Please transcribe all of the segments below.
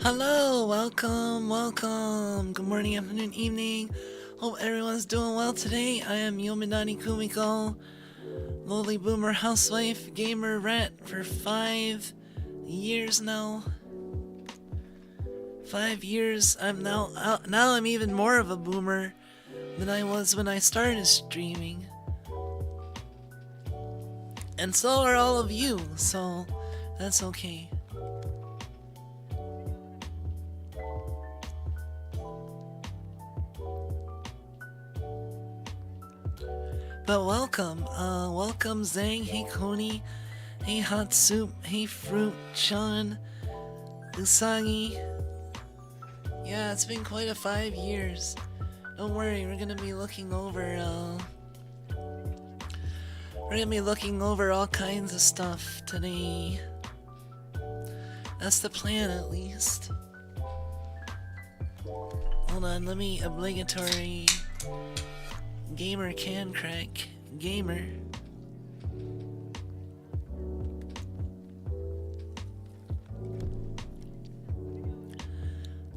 Hello, welcome. Good morning, afternoon, evening. Hope everyone's doing well today. I am Yominani Kumiko, lowly boomer housewife, gamer rat for 5 years now. 5 years. I'm now I'm even more of a boomer than I was when I started streaming. And so are all of you, so that's okay. But welcome Zhang, hey Coney, hey Hot Soup, hey Fruit, Sean, Usagi. Yeah, it's been quite a 5 years. Don't worry, we're gonna be looking over all kinds of stuff today. That's the plan, at least. Hold on, let me obligatory gamer can crack. Gamer.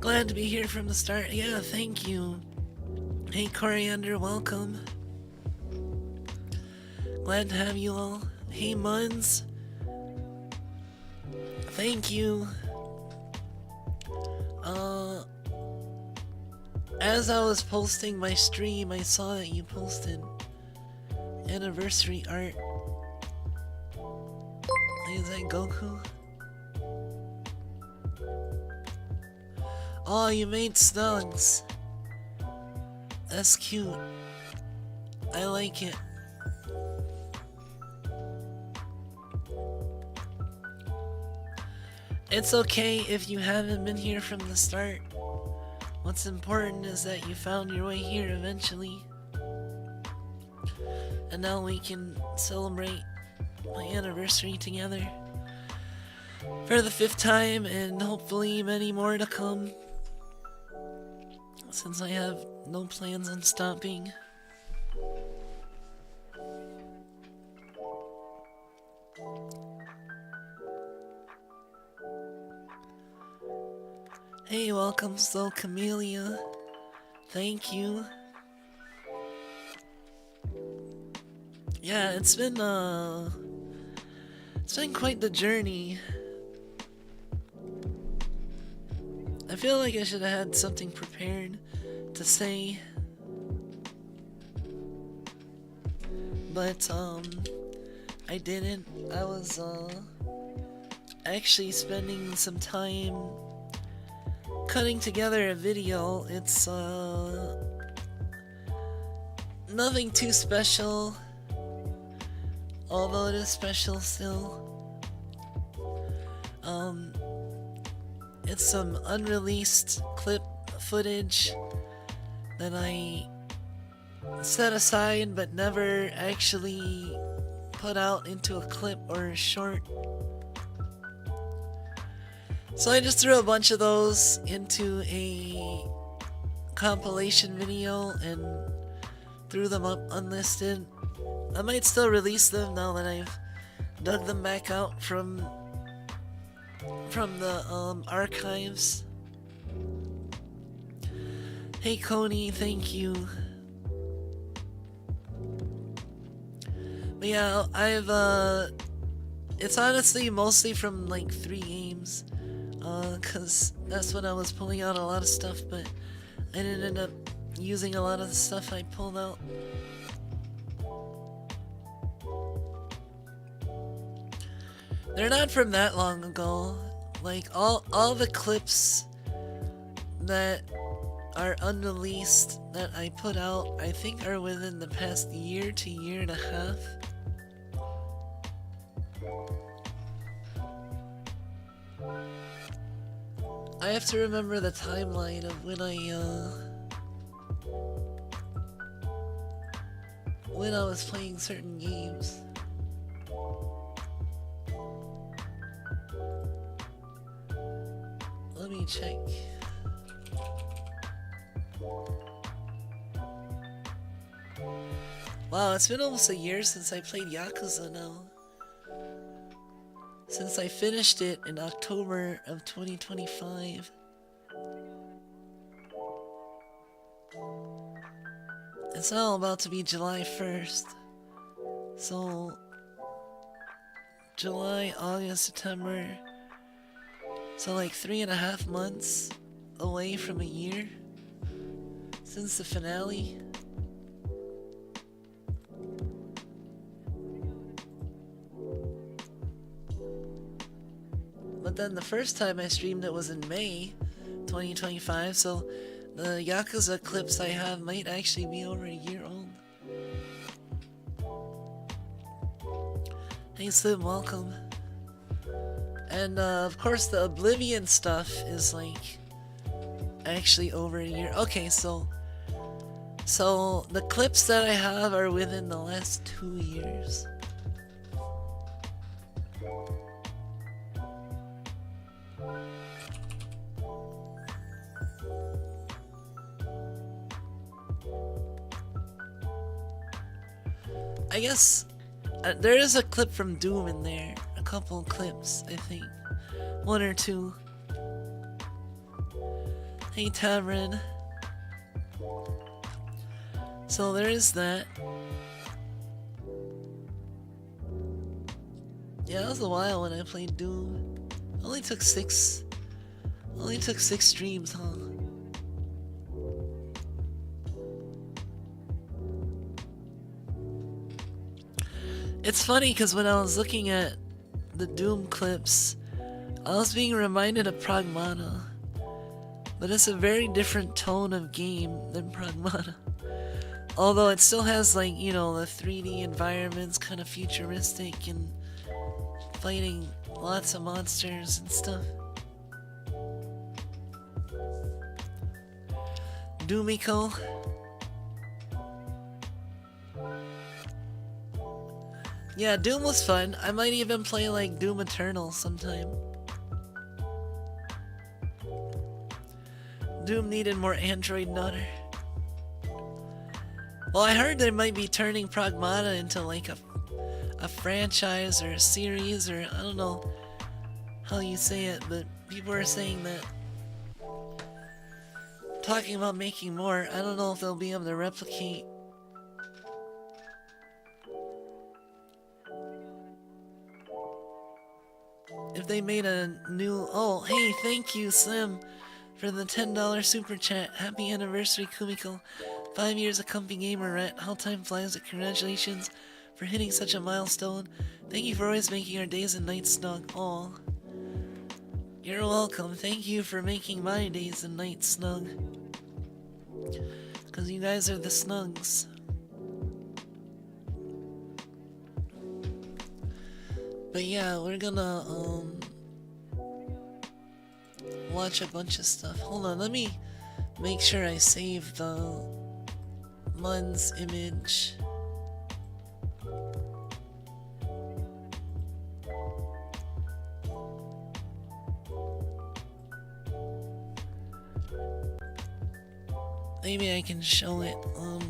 Glad to be here from the start. Yeah, thank you. Hey Coriander, welcome. Glad to have you all. Hey Muns. Thank you. As I was posting my stream, I saw that you posted anniversary art. Is that Goku? Oh, you made Snugs. That's cute. I like it. It's okay if you haven't been here from the start. What's important is that you found your way here eventually. And now we can celebrate my anniversary together. For the 5th time, and hopefully many more to come. Since I have no plans on stopping. Hey, welcome, Slow Camellia. Thank you. Yeah, it's been quite the journey. I feel like I should have had something prepared to say. But, I didn't. I was, actually spending some time cutting together a video. It's nothing too special, although it is special still. It's some unreleased clip footage that I set aside but never actually put out into a clip or a short. So I just threw a bunch of those into a compilation video and threw them up unlisted. I might still release them now that I've dug them back out from the archives. Hey Coney, thank you. But yeah, it's honestly mostly from like 3 games. Cause that's when I was pulling out a lot of stuff, but I didn't end up using a lot of the stuff I pulled out. They're not from that long ago. Like all the clips that are unreleased that I put out, I think are within the past year to year and a half. I have to remember the timeline of when I was playing certain games. Let me check. Wow, it's been almost a year since I played Yakuza now. since I finished it in October of 2025. It's now about to be July 1st. So, July, August, September. So like 3.5 months away from a year since the finale. But then the first time I streamed it was in May 2025, so the Yakuza clips I have might actually be over a year old. Hey Slim, welcome. And of course the Oblivion stuff is like actually over a year. Okay, so the clips that I have are within the last 2 years. I guess there is a clip from Doom in there. A couple clips, I think. 1 or 2. Hey Tavern. So there is that. Yeah, it was a while when I played Doom. Only took 6 streams, huh? It's funny because when I was looking at the Doom clips, I was being reminded of Pragmata. But it's a very different tone of game than Pragmata. Although it still has, like, you know, the 3D environments, kind of futuristic and fighting lots of monsters and stuff. Doomiko. Yeah, Doom was fun. I might even play like Doom Eternal sometime. Doom needed more Android nutter. Well, I heard they might be turning Pragmata into like a franchise or a series, or I don't know how you say it, but people are saying that. Talking about making more, I don't know if they'll be able to replicate. If they made a new... Oh, hey, thank you, Slim, for the $10 super chat. Happy anniversary, Kumiko. 5 years of Comfy Gamer Rat. How time flies. Congratulations for hitting such a milestone. Thank you for always making our days and nights snug. Aw. You're welcome. Thank you for making my days and nights snug. Because you guys are the snugs. But yeah, we're gonna watch a bunch of stuff. Hold on, let me make sure I save the Mun's image. Maybe I can show it on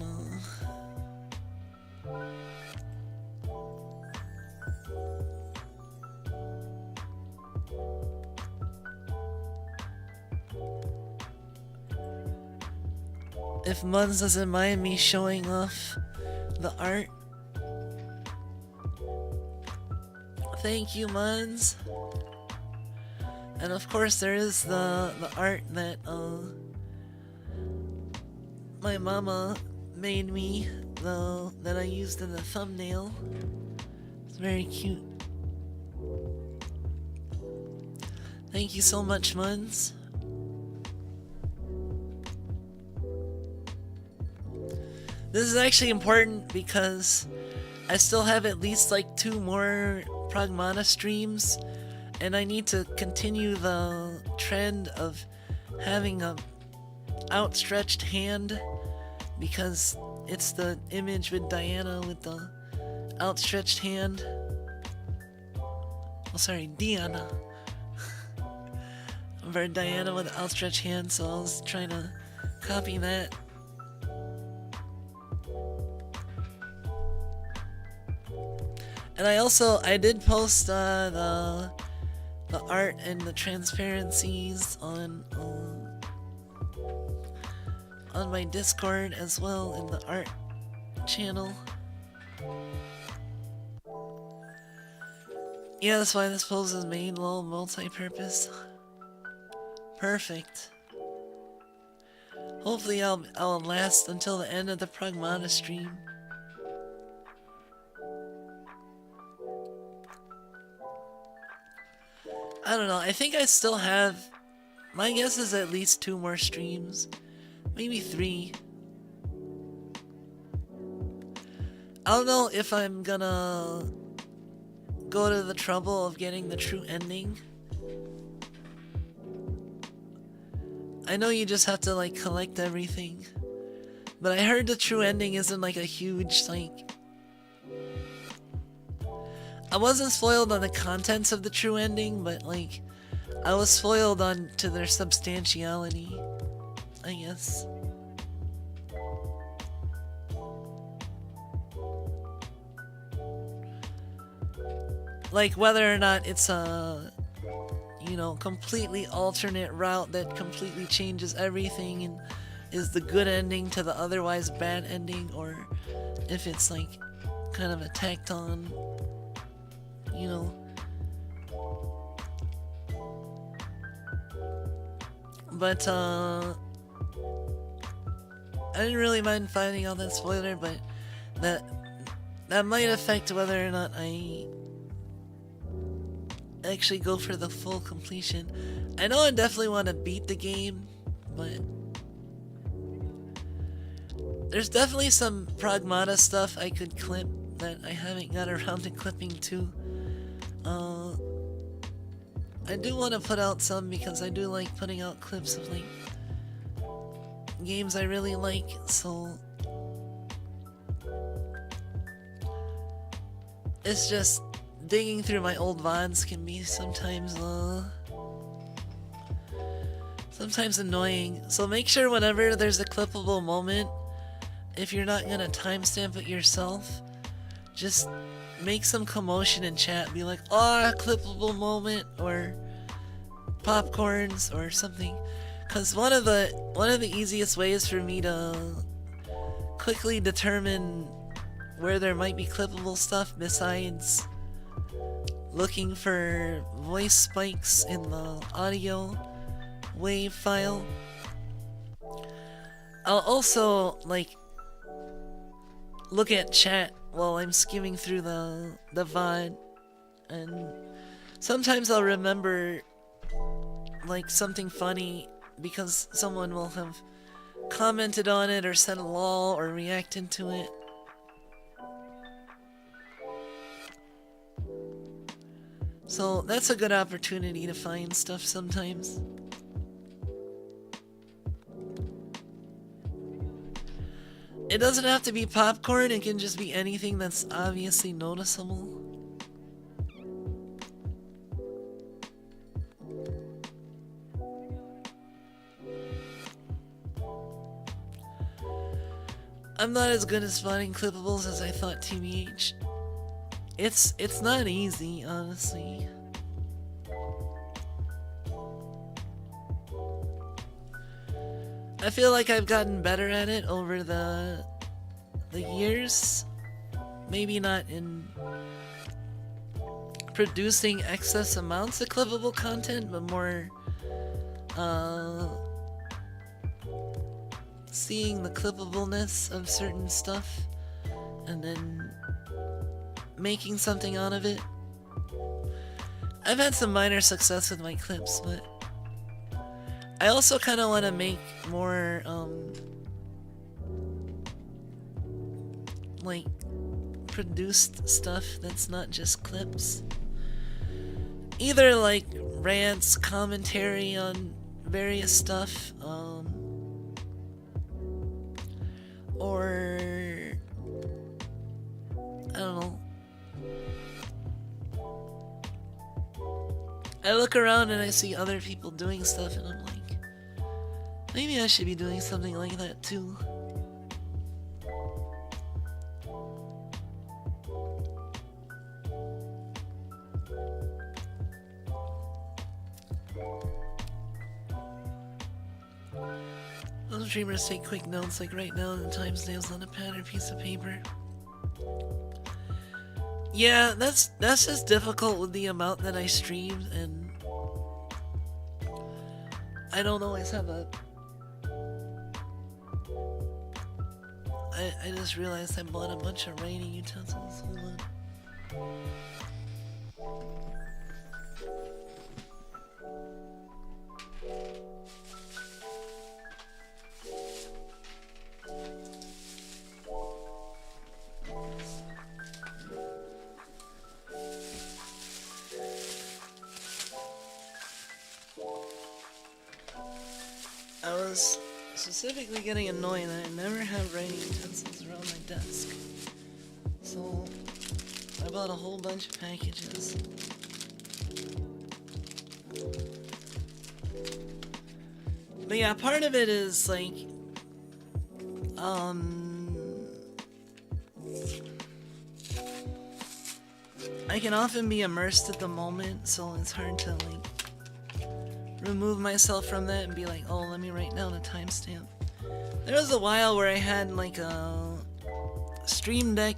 if Muns doesn't mind me showing off the art. Thank you, Muns. And of course there is the art that my mama made me, that I used in the thumbnail. It's very cute. Thank you so much, Muns. This is actually important because I still have at least like 2 more Pragmata streams, and I need to continue the trend of having a outstretched hand, because it's the image with Diana with the outstretched hand. Oh, sorry, Diana. For Diana with the outstretched hand, so I was trying to copy that. And I did post the art and the transparencies on my Discord as well in the art channel. Yeah, that's why this pose is made, lol, multi-purpose. Perfect. Hopefully I'll last until the end of the Pragmata stream. I don't know, I think I still have... My guess is at least 2 more streams. Maybe 3. I don't know if I'm gonna go to the trouble of getting the true ending. I know you just have to like collect everything, but I heard the true ending isn't like a huge like... I wasn't spoiled on the contents of the true ending, but like I was spoiled on to their substantiality, I guess. Like whether or not it's a, you know, completely alternate route that completely changes everything and is the good ending to the otherwise bad ending, or if it's like kind of a tacked on, you know. But I didn't really mind finding out that spoiler, but that might affect whether or not I actually go for the full completion. I know I definitely want to beat the game, but there's definitely some Pragmata stuff I could clip that I haven't got around to clipping too. I do want to put out some because I do like putting out clips of like games I really like, so it's just digging through my old VODs can be sometimes annoying. So make sure whenever there's a clippable moment, if you're not gonna timestamp it yourself, just make some commotion in chat. Be like, "Ah, oh, clippable moment," or popcorns or something. Cause one of the easiest ways for me to quickly determine where there might be clippable stuff besides looking for voice spikes in the audio wave file, I'll also like look at chat while I'm skimming through the VOD, and sometimes I'll remember like something funny because someone will have commented on it or said lol or reacted to it. So that's a good opportunity to find stuff sometimes. It doesn't have to be popcorn, it can just be anything that's obviously noticeable. I'm not as good at spotting clippables as I thought, TBH. It's not easy, honestly. I feel like I've gotten better at it over the years. Maybe not in producing excess amounts of clippable content, but more seeing the clippableness of certain stuff and then making something out of it. I've had some minor success with my clips, but I also kind of want to make more like produced stuff that's not just clips. Either like rants, commentary on various stuff, or I don't know. I look around and I see other people doing stuff and I'm like, maybe I should be doing something like that too. Some streamers take quick notes, like right now, the timestamps on a pad or piece of paper. Yeah, that's just difficult with the amount that I streamed, and I don't always have a... I just realized I bought a bunch of writing utensils. Hold on. I was specifically getting annoyed that I never have writing utensils around my desk. So I bought a whole bunch of packages. But yeah, part of it is like I can often be immersed at the moment, so it's hard to like remove myself from that and be like, oh, let me write down a timestamp. There was a while where I had like a Stream Deck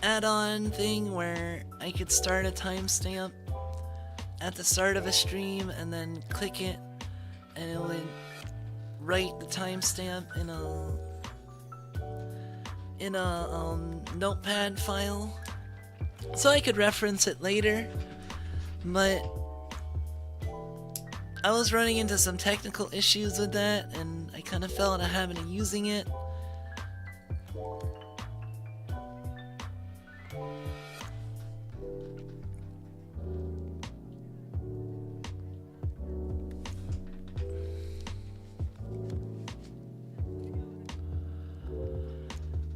add-on thing where I could start a timestamp at the start of a stream and then click it and it would write the timestamp in a notepad file so I could reference it later, but I was running into some technical issues with that, and I kind of fell out of habit of using it.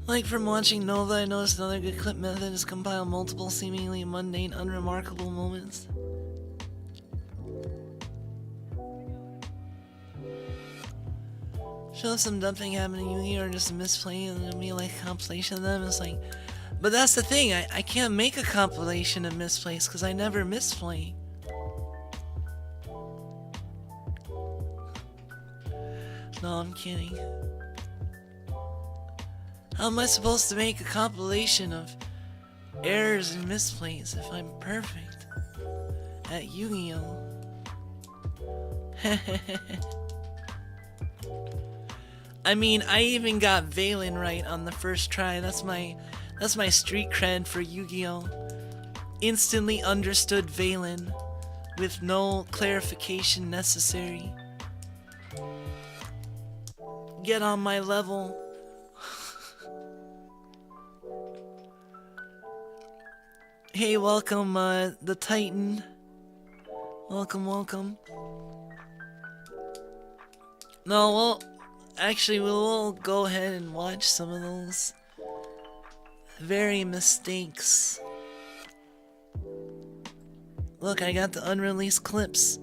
Like from watching Nova, I noticed another good clip method is compile multiple seemingly mundane, unremarkable moments. Show some dumb thing happening to you or just a misplay and it'll be like a compilation of them. It's like, but that's the thing, I can't make a compilation of misplays because I never misplay. No, I'm kidding. How am I supposed to make a compilation of errors and misplays if I'm perfect at Yu-Gi-Oh? I mean, I even got Valen right on the first try. That's my street cred for Yu-Gi-Oh! Instantly understood Valen with no clarification necessary. Get on my level. Hey, welcome, the Titan. Welcome, welcome. No, well, actually, we'll go ahead and watch some of those very mistakes. Look, I got the unreleased clips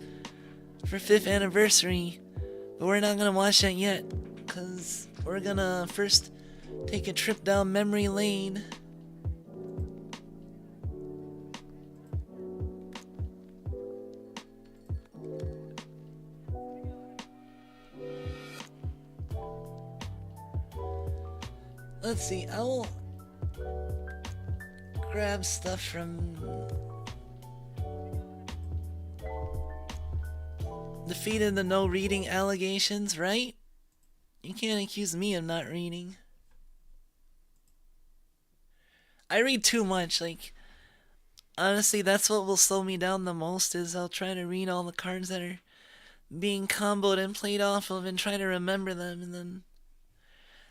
for 5th anniversary, but we're not gonna watch that yet, because we're gonna first take a trip down memory lane. Let's see, I will grab stuff from defeated the no reading allegations, right? You can't accuse me of not reading. I read too much, like, honestly, that's what will slow me down the most, is I'll try to read all the cards that are being comboed and played off of and try to remember them, and then...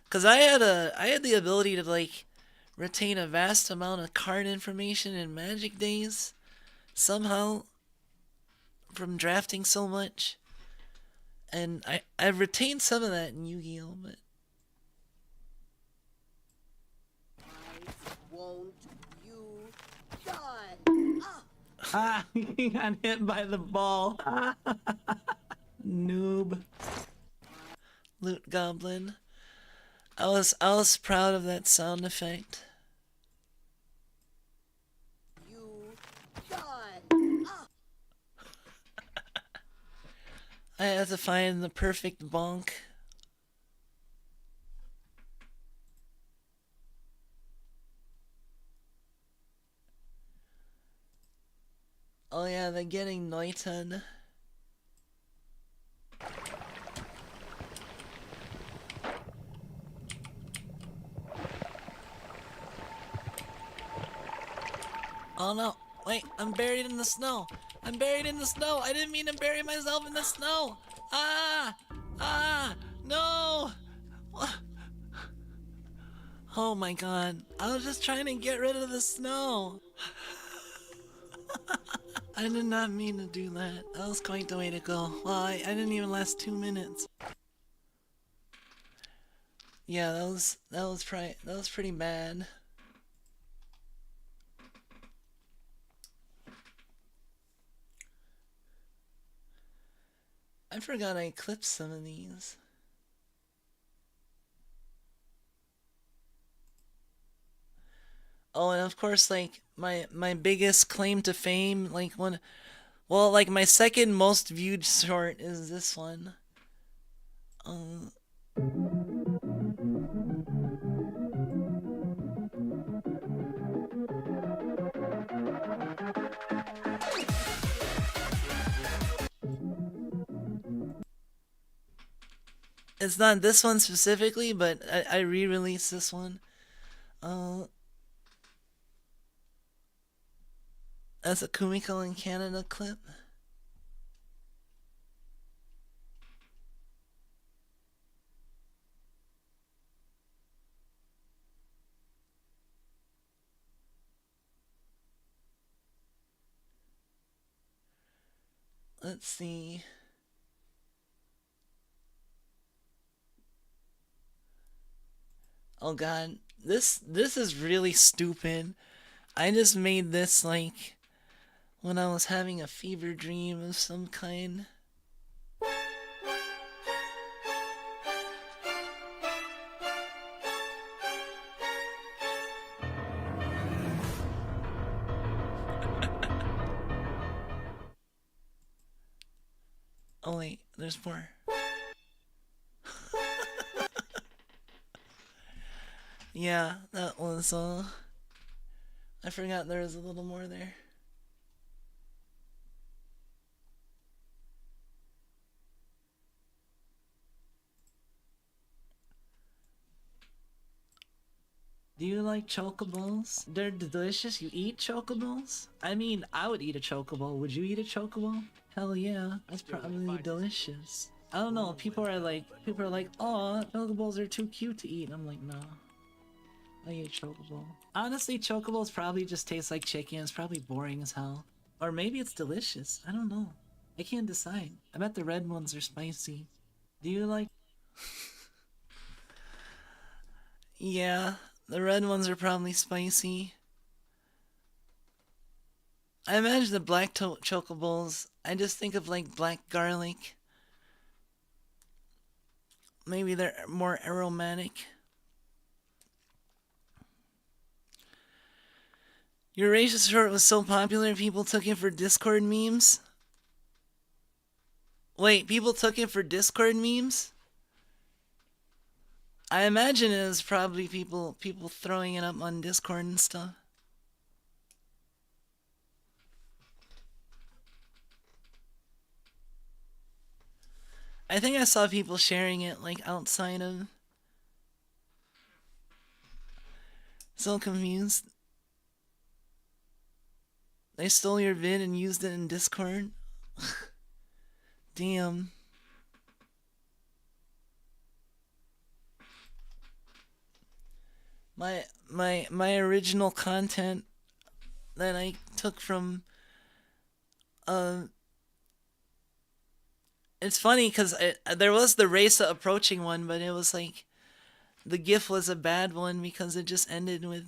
Cause I had the ability to like retain a vast amount of card information in Magic days somehow from drafting so much, and I've retained some of that in Yu-Gi-Oh, but won't you die? Ah, he got hit by the ball. Noob. Loot Goblin. I was proud of that sound effect. You die. I have to find the perfect bonk. Oh yeah, they're getting Neuten. Oh no, wait, I'm buried in the snow. I'm buried in the snow. I didn't mean to bury myself in the snow. Ah! Ah! No! Oh my god. I was just trying to get rid of the snow. I did not mean to do that. That was quite the way to go. Well, I didn't even last 2 minutes. Yeah, that was pretty bad. I forgot I clipped some of these. Oh, and of course, like my biggest claim to fame, like like my second most viewed short is this one. It's not this one specifically, but I re-released this one. That's a Kumiko in Canada clip. Let's see. Oh god, this is really stupid. I just made this like when I was having a fever dream of some kind. Oh wait, there's more. Yeah, that was I forgot there was a little more there. Do you like chocobos? They're delicious. You eat chocobos? I mean, I would eat a chocobo. Would you eat a chocobo? Hell yeah. That's probably delicious. I don't know. People are like, oh, chocobos are too cute to eat. I'm like, no. I eat a chocobo. Honestly, chocobos probably just taste like chicken. It's probably boring as hell. Or maybe it's delicious. I don't know. I can't decide. I bet the red ones are spicy. Do you like... Yeah, the red ones are probably spicy. I imagine the black chocobos. I just think of like black garlic. Maybe they're more aromatic. Your racist short was so popular, people took it for Discord memes? Wait, people took it for Discord memes? I imagine it was probably people throwing it up on Discord and stuff. I think I saw people sharing it like outside of... So confused. They stole your vid and used it in Discord? Damn. My original content that I took from it's funny because there was the Rasa approaching one, but it was like the GIF was a bad one because it just ended with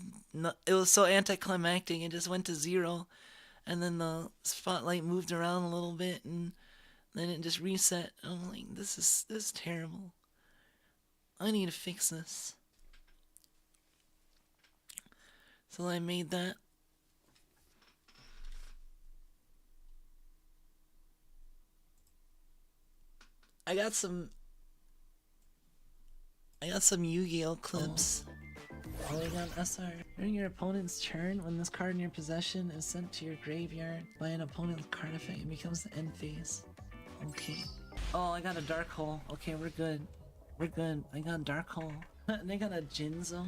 it was so anticlimactic. It just went to 0, and then the spotlight moved around a little bit, and then it just reset. I'm like, this is terrible. I need to fix this. So I made that. I got some Yu-Gi-Oh clips. Polygon SR. During your opponent's turn, when this card in your possession is sent to your graveyard by an opponent's card effect, it becomes the end phase. Okay. Oh, I got a dark hole. Okay, we're good. We're good. I got a dark hole. And I got a Jinzo.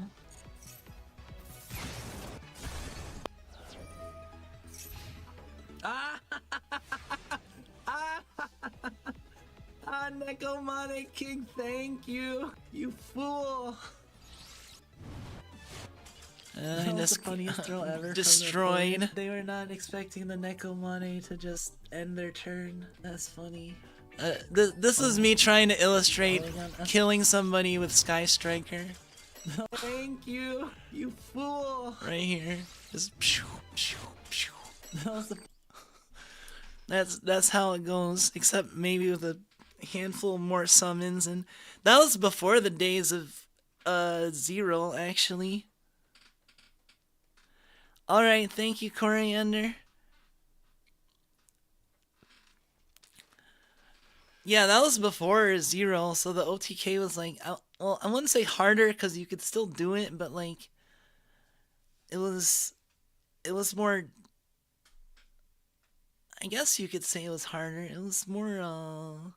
Ah! Ah, Necomonic King, thank you! You fool! That was the funniest throw ever. Destroyed. They were not expecting the Necomane to just end their turn. That's funny. This is me trying to illustrate killing somebody with Sky Striker. Thank you, you fool! Right here. Just pew, pew, pew. That was the That's how it goes, except maybe with a handful more summons, and that was before the days of Zero, actually. Alright, thank you, Coriander. Yeah, that was before Zero, so the OTK was like, well, I wouldn't say harder because you could still do it, but like, it was more, I guess you could say it was harder. It was more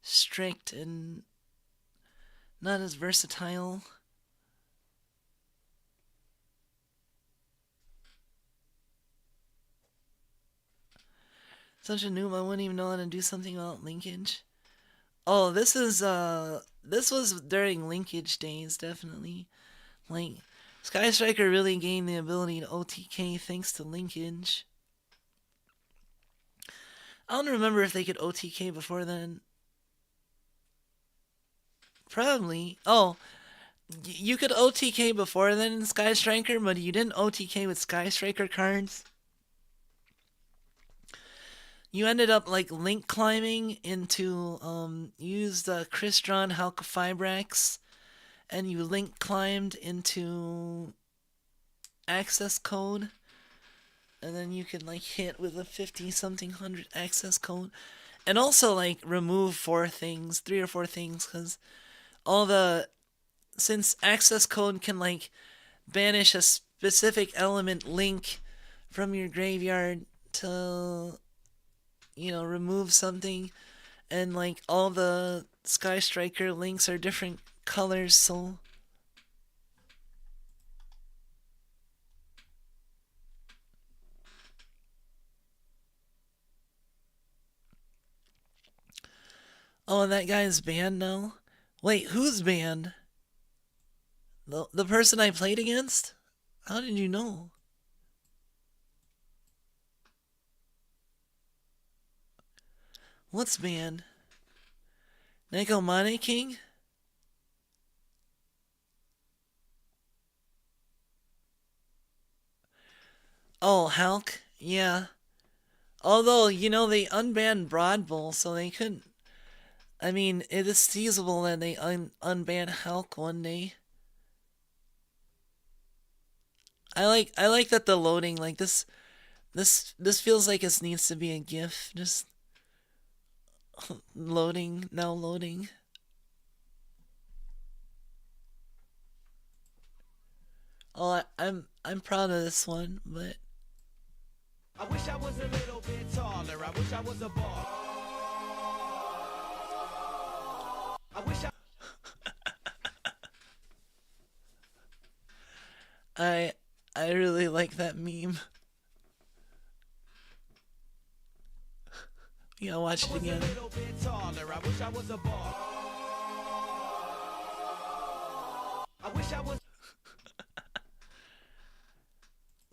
strict and not as versatile. Such a noob, I wouldn't even know how to do something about linkage. Oh, this was during linkage days, definitely. Like, Sky Striker really gained the ability to OTK thanks to linkage. I don't remember if they could OTK before then. Probably. Oh, you could OTK before then in Sky Striker, but you didn't OTK with Sky Striker cards. You ended up like link climbing into used Crystron Halqifibrax, and you link climbed into access code, and then you could like hit with a 50-something hundred access code, and also like remove 3 or 4 things, because since access code can like banish a specific element link from your graveyard to, you know, remove something, and like all the Sky Striker links are different colors, so oh, and that guy is banned now? Wait, who's banned? The person I played against? How did you know? What's banned? Necomane King? Oh, Hulk? Yeah. Although, you know, they unbanned Broad Bull, so they couldn't. I mean, it is feasible that they unban Hulk one day. I like that the loading, like this feels like it needs to be a GIF. Just loading, now loading. Oh, I'm proud of this one, but I wish I was a little bit taller. I wish I was a ball. I wish I really like that meme. You gotta watch it again. a little bit taller. I wish I was a ball. I wish I was.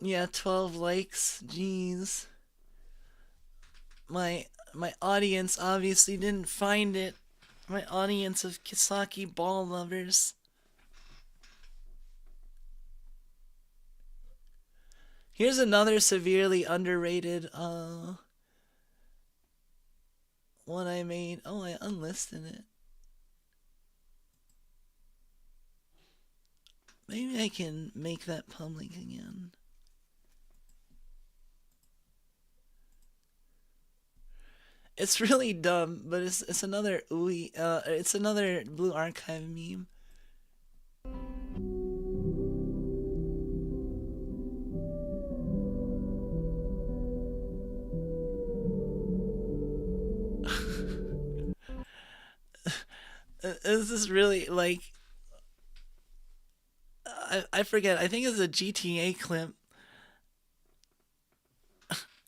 Yeah, 12 likes. Jeez. My audience obviously didn't find it. My audience of Kisaki ball lovers. Here's another severely underrated one I made. Oh, I unlisted it. Maybe I can make that public again. It's really dumb, but it's another it's another Blue Archive meme. This is really like I forget. I think it's a GTA clip,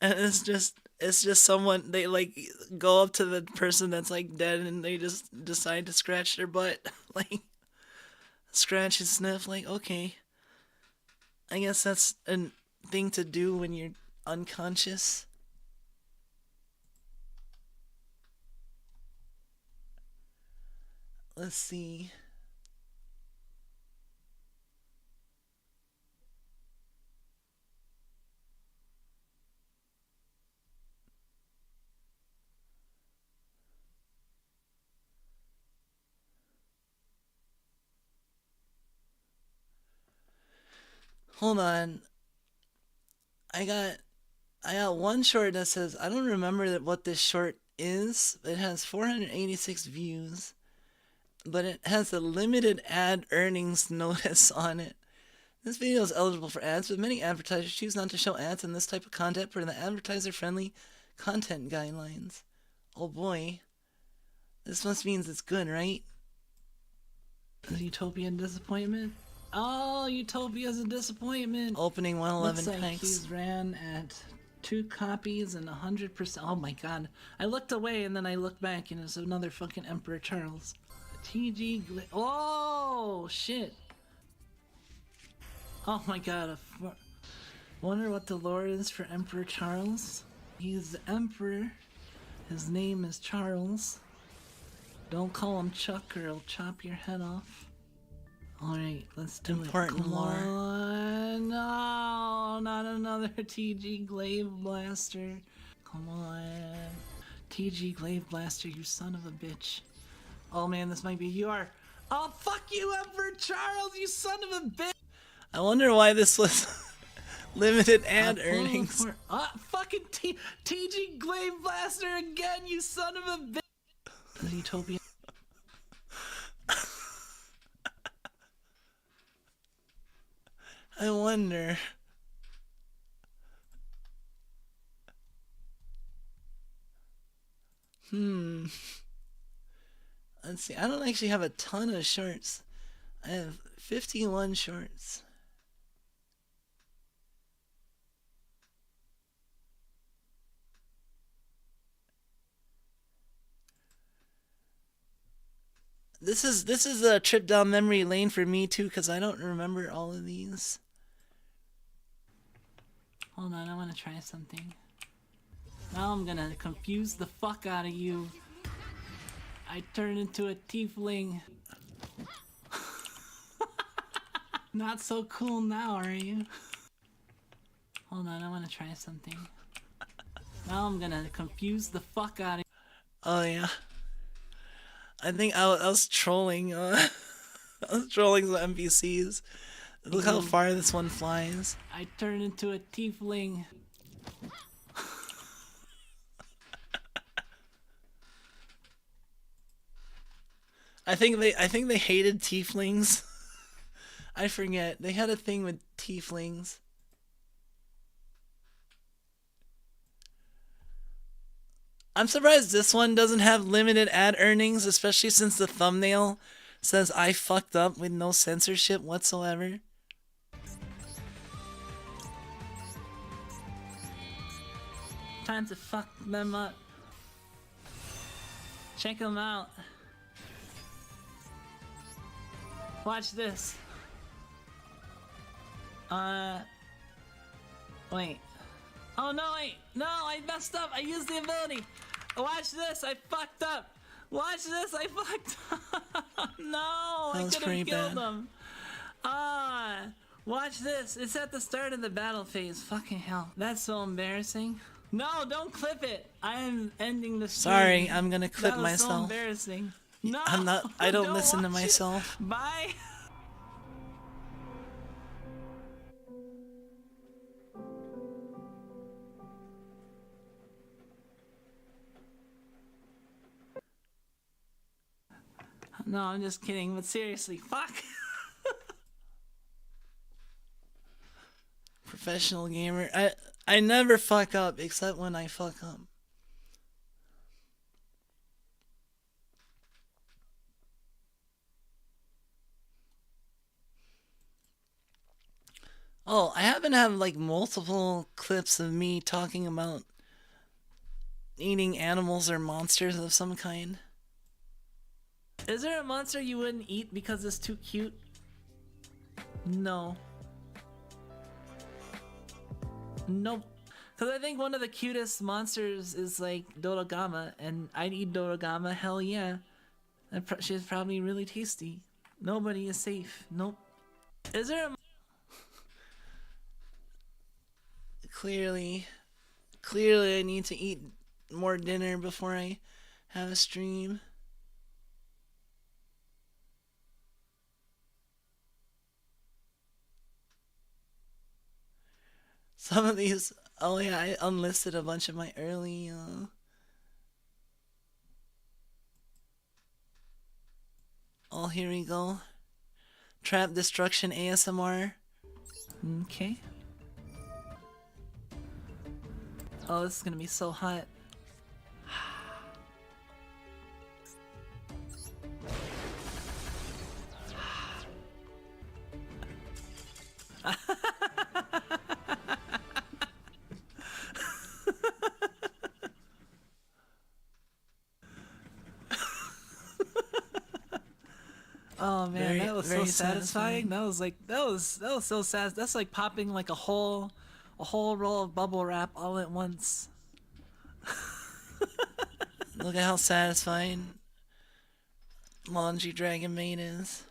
and it's just someone, they like go up to the person that's like dead and they just decide to scratch their butt, like scratch and sniff. Like, okay, I guess that's a thing to do when you're unconscious. Let's see. Hold on. I got one short that says, I don't remember what this short is. It has 486 views, but it has a limited ad earnings notice on it. This video is eligible for ads, but many advertisers choose not to show ads in this type of content per the advertiser-friendly content guidelines. Oh boy. This must mean it's good, right? Utopian disappointment? Oh, Utopia's a disappointment. Opening 111 Looks like tanks. he's ran at 2 copies and 100%. Oh my god. I looked away and then I looked back and it's another fucking Emperor Charles. Oh, shit. Oh my god. Wonder what the lore is for Emperor Charles. He's the Emperor. His name is Charles. Don't call him Chuck or he'll chop your head off. Alright, let's do Important it. Come lore. on. No, not another TG Glaive Blaster. Come on. TG Glaive Blaster, you son of a bitch. Oh man, this might be your. Oh, fuck you, Emperor Charles, you son of a bitch! I wonder why this was limited ad earnings. Fucking TG Glaive Blaster again, you son of a bitch! Utopia. I wonder. Let's see. I don't actually have a ton of shorts. I have 51 shorts. This is a trip down memory lane for me too, because I don't remember all of these. Hold on, I want to try something. Now I'm gonna confuse the fuck out of you. I turn into a tiefling. Not so cool now, are you? Hold on, I want to try something. Now I'm gonna confuse the fuck out of you. Oh yeah. I think I was trolling. I was trolling some NPCs. Look how far this one flies. I turn into a tiefling. I think they hated tieflings. I forget. They had a thing with tieflings. I'm surprised this one doesn't have limited ad earnings, especially since the thumbnail says I fucked up with no censorship whatsoever. Time to fuck them up. Check them out. Watch this. Wait. Oh no, wait. No, I messed up. I used the ability. Watch this. I fucked up. Watch this. I fucked up. No, I could have killed them. Watch this. It's at the start of the battle phase. Fucking hell. That's so embarrassing. No, don't clip it. I am ending the stream. Sorry, I'm gonna clip that was myself. So embarrassing. No, I'm not. I don't listen to watch it. myself. Bye. No, I'm just kidding, but seriously, fuck. Professional gamer. I never fuck up except when I fuck up. Oh, I happen to have like multiple clips of me talking about eating animals or monsters of some kind. Is there a monster you wouldn't eat because it's too cute? No. Nope. Because I think one of the cutest monsters is like Dodogama, and I'd eat Dodogama, hell yeah. She's probably really tasty. Nobody is safe. Nope. Is there a... Clearly I need to eat more dinner before I have a stream. Some of these, oh yeah, I unlisted a bunch of my early, oh, here we go. Trap Destruction ASMR. Okay. Oh, this is gonna be so hot. Oh man, that was so satisfying. That was so sad. That's like popping like a whole roll of bubble wrap all at once. Look at how satisfying Laundry Dragon Maid is.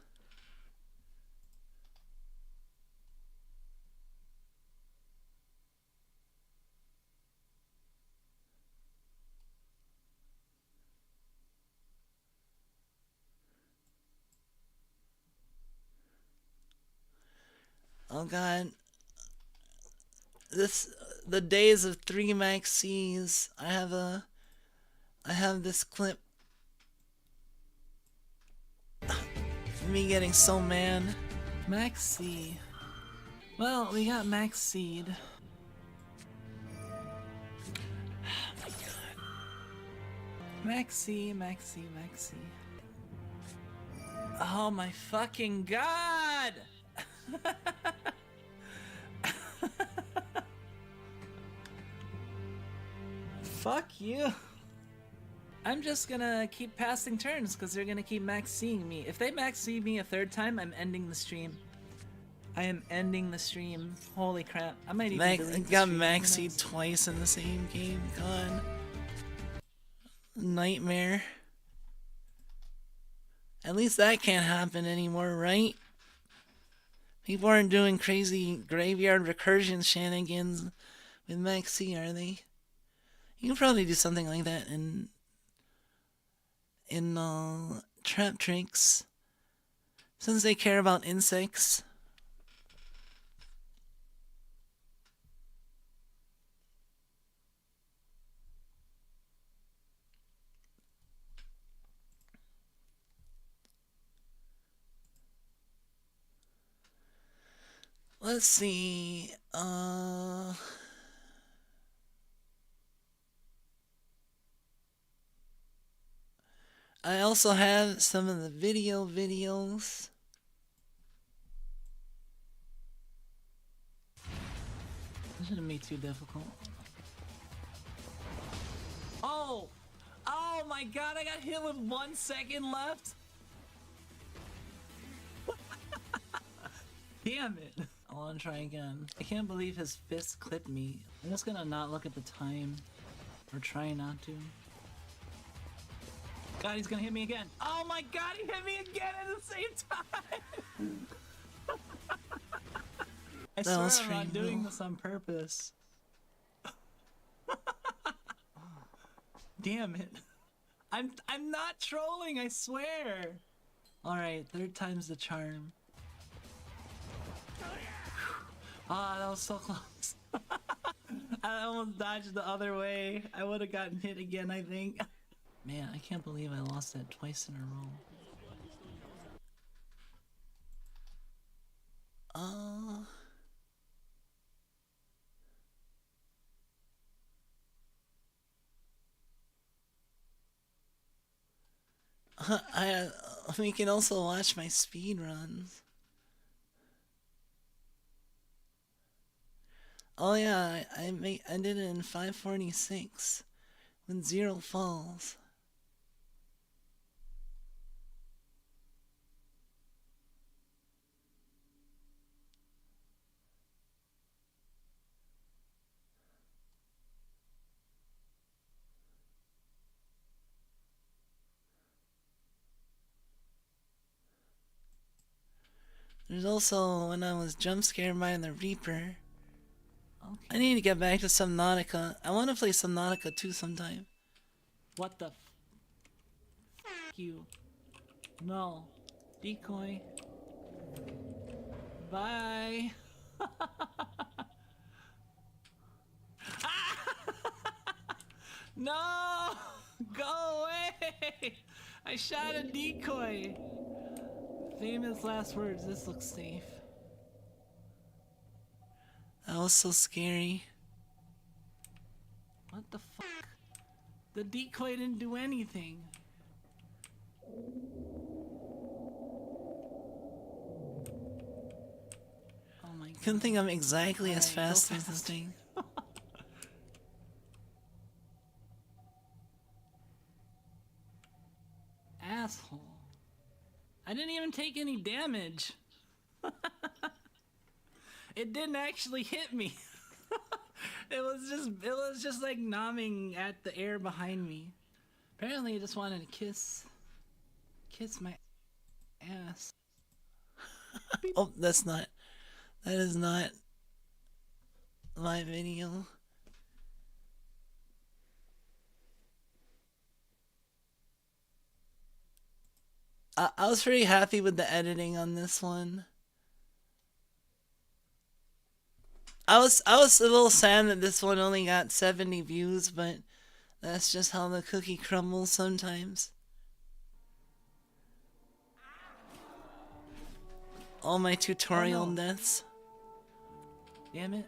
Oh god. The days of 3 max C's. I have this clip. Me getting so mad. Max C. Well, we got Max Seed. Oh my god. Max C, Max C, Max C. Oh my fucking god! Fuck you. I'm just gonna keep passing turns because they're gonna keep max seeing me. If they max see me a third time, I'm ending the stream. I am ending the stream. Holy crap. I might even delete the got stream. maxied twice in the same game. God. Nightmare. At least that can't happen anymore, right? People aren't doing crazy graveyard recursion shenanigans with Maxi, are they? You can probably do something like that in Trap Tricks, since they care about insects. Let's see. I also have some of the videos. This shouldn't be too difficult. Oh! Oh my god, I got hit with 1 second left? Damn it! I wanna try again. I can't believe his fist clipped me. I'm just gonna not look at the time. Or try not to. God, he's gonna hit me again. Oh my god, he hit me again at the same time! I swear I'm not doing this on purpose. Damn it. I'm not trolling, I swear. Alright, third time's the charm. Ah, that was so close. I almost dodged the other way. I would have gotten hit again, I think. Man, I can't believe I lost that twice in a row. We can also watch my speed runs. Oh yeah, I did it in 5:46 with 0 falls. There's also when I was jump scared by the Reaper. Okay. I need to get back to Subnautica. I want to play Subnautica too sometime. What the f you? No. Decoy. Bye. No! Go away! I shot a decoy. Famous last words. This looks safe. That was so scary. What the fuck? The decoy didn't do anything. Oh my god. Couldn't think I'm exactly as Alright, go fast as this fast. thing. Asshole. I didn't even take any damage. It didn't actually hit me. It was just like nomming at the air behind me. Apparently it just wanted to kiss my ass. Oh, that is not my video. I was pretty happy with the editing on this one. I was a little sad that this one only got 70 views, but that's just how the cookie crumbles sometimes. All my tutorial Oh, no. deaths. Damn it.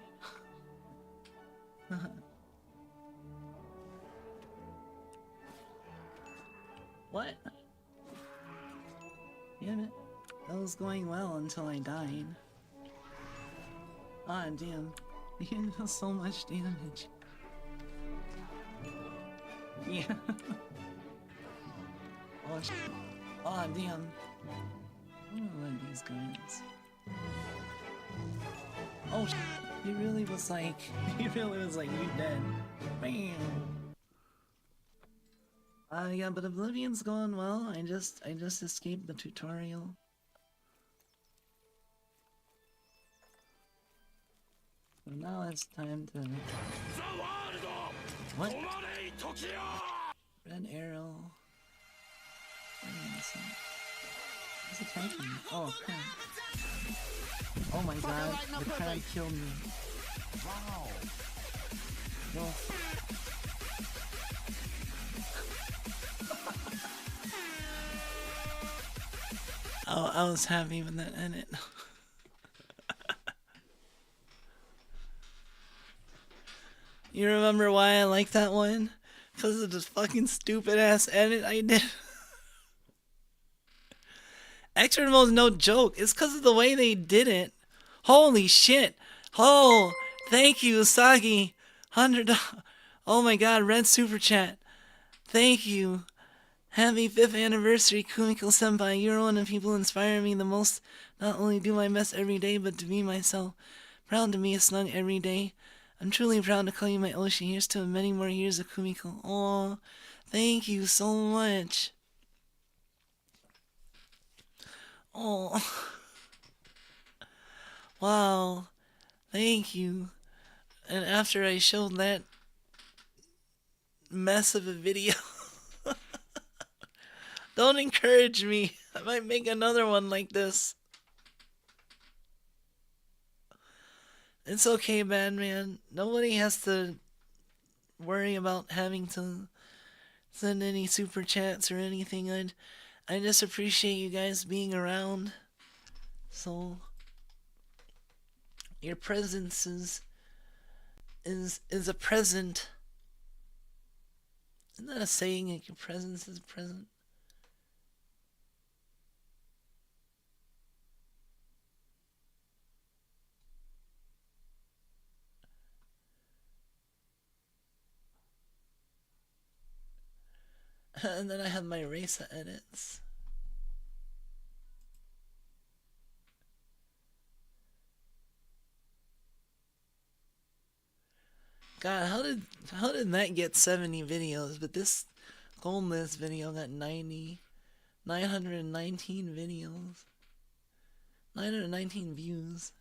What? Damn it. That was going well until I died. Ah, damn. You do so much damage. Yeah. Oh, oh damn. I'm gonna let these guys. Oh, he really was like, you dead. Bam. Yeah, but Oblivion's going well. I just escaped the tutorial. So now it's time to. What? Red arrow. Wait a second. What's attacking me? Oh crap. Oh my god, the crab killed me. Wow. No. Oh, I was happy with that edit. You remember why I like that one? Because of this fucking stupid ass edit I did. Expert mode's no joke. It's because of the way they did it. Holy shit. Oh, thank you, Usagi. $100. Oh my god, red super chat. Thank you. Happy 5th anniversary, Kumiko Senpai. You're one of the people inspiring me the most. Not only do my best every day, but to be myself. Proud to be a snug every day. I'm truly proud to call you my Oshi. Here's to many more years of Kumiko. Oh, thank you so much. Oh. Wow. Thank you. And after I showed that mess of a video, don't encourage me. I might make another one like this. It's okay, man. Nobody has to worry about having to send any super chats or anything. I just appreciate you guys being around. So your presence is a present. Isn't that a saying? Like your presence is a present. And then I had my race edits. God, how did that get 70 videos? But this Golden List video got 919 videos. 919 views.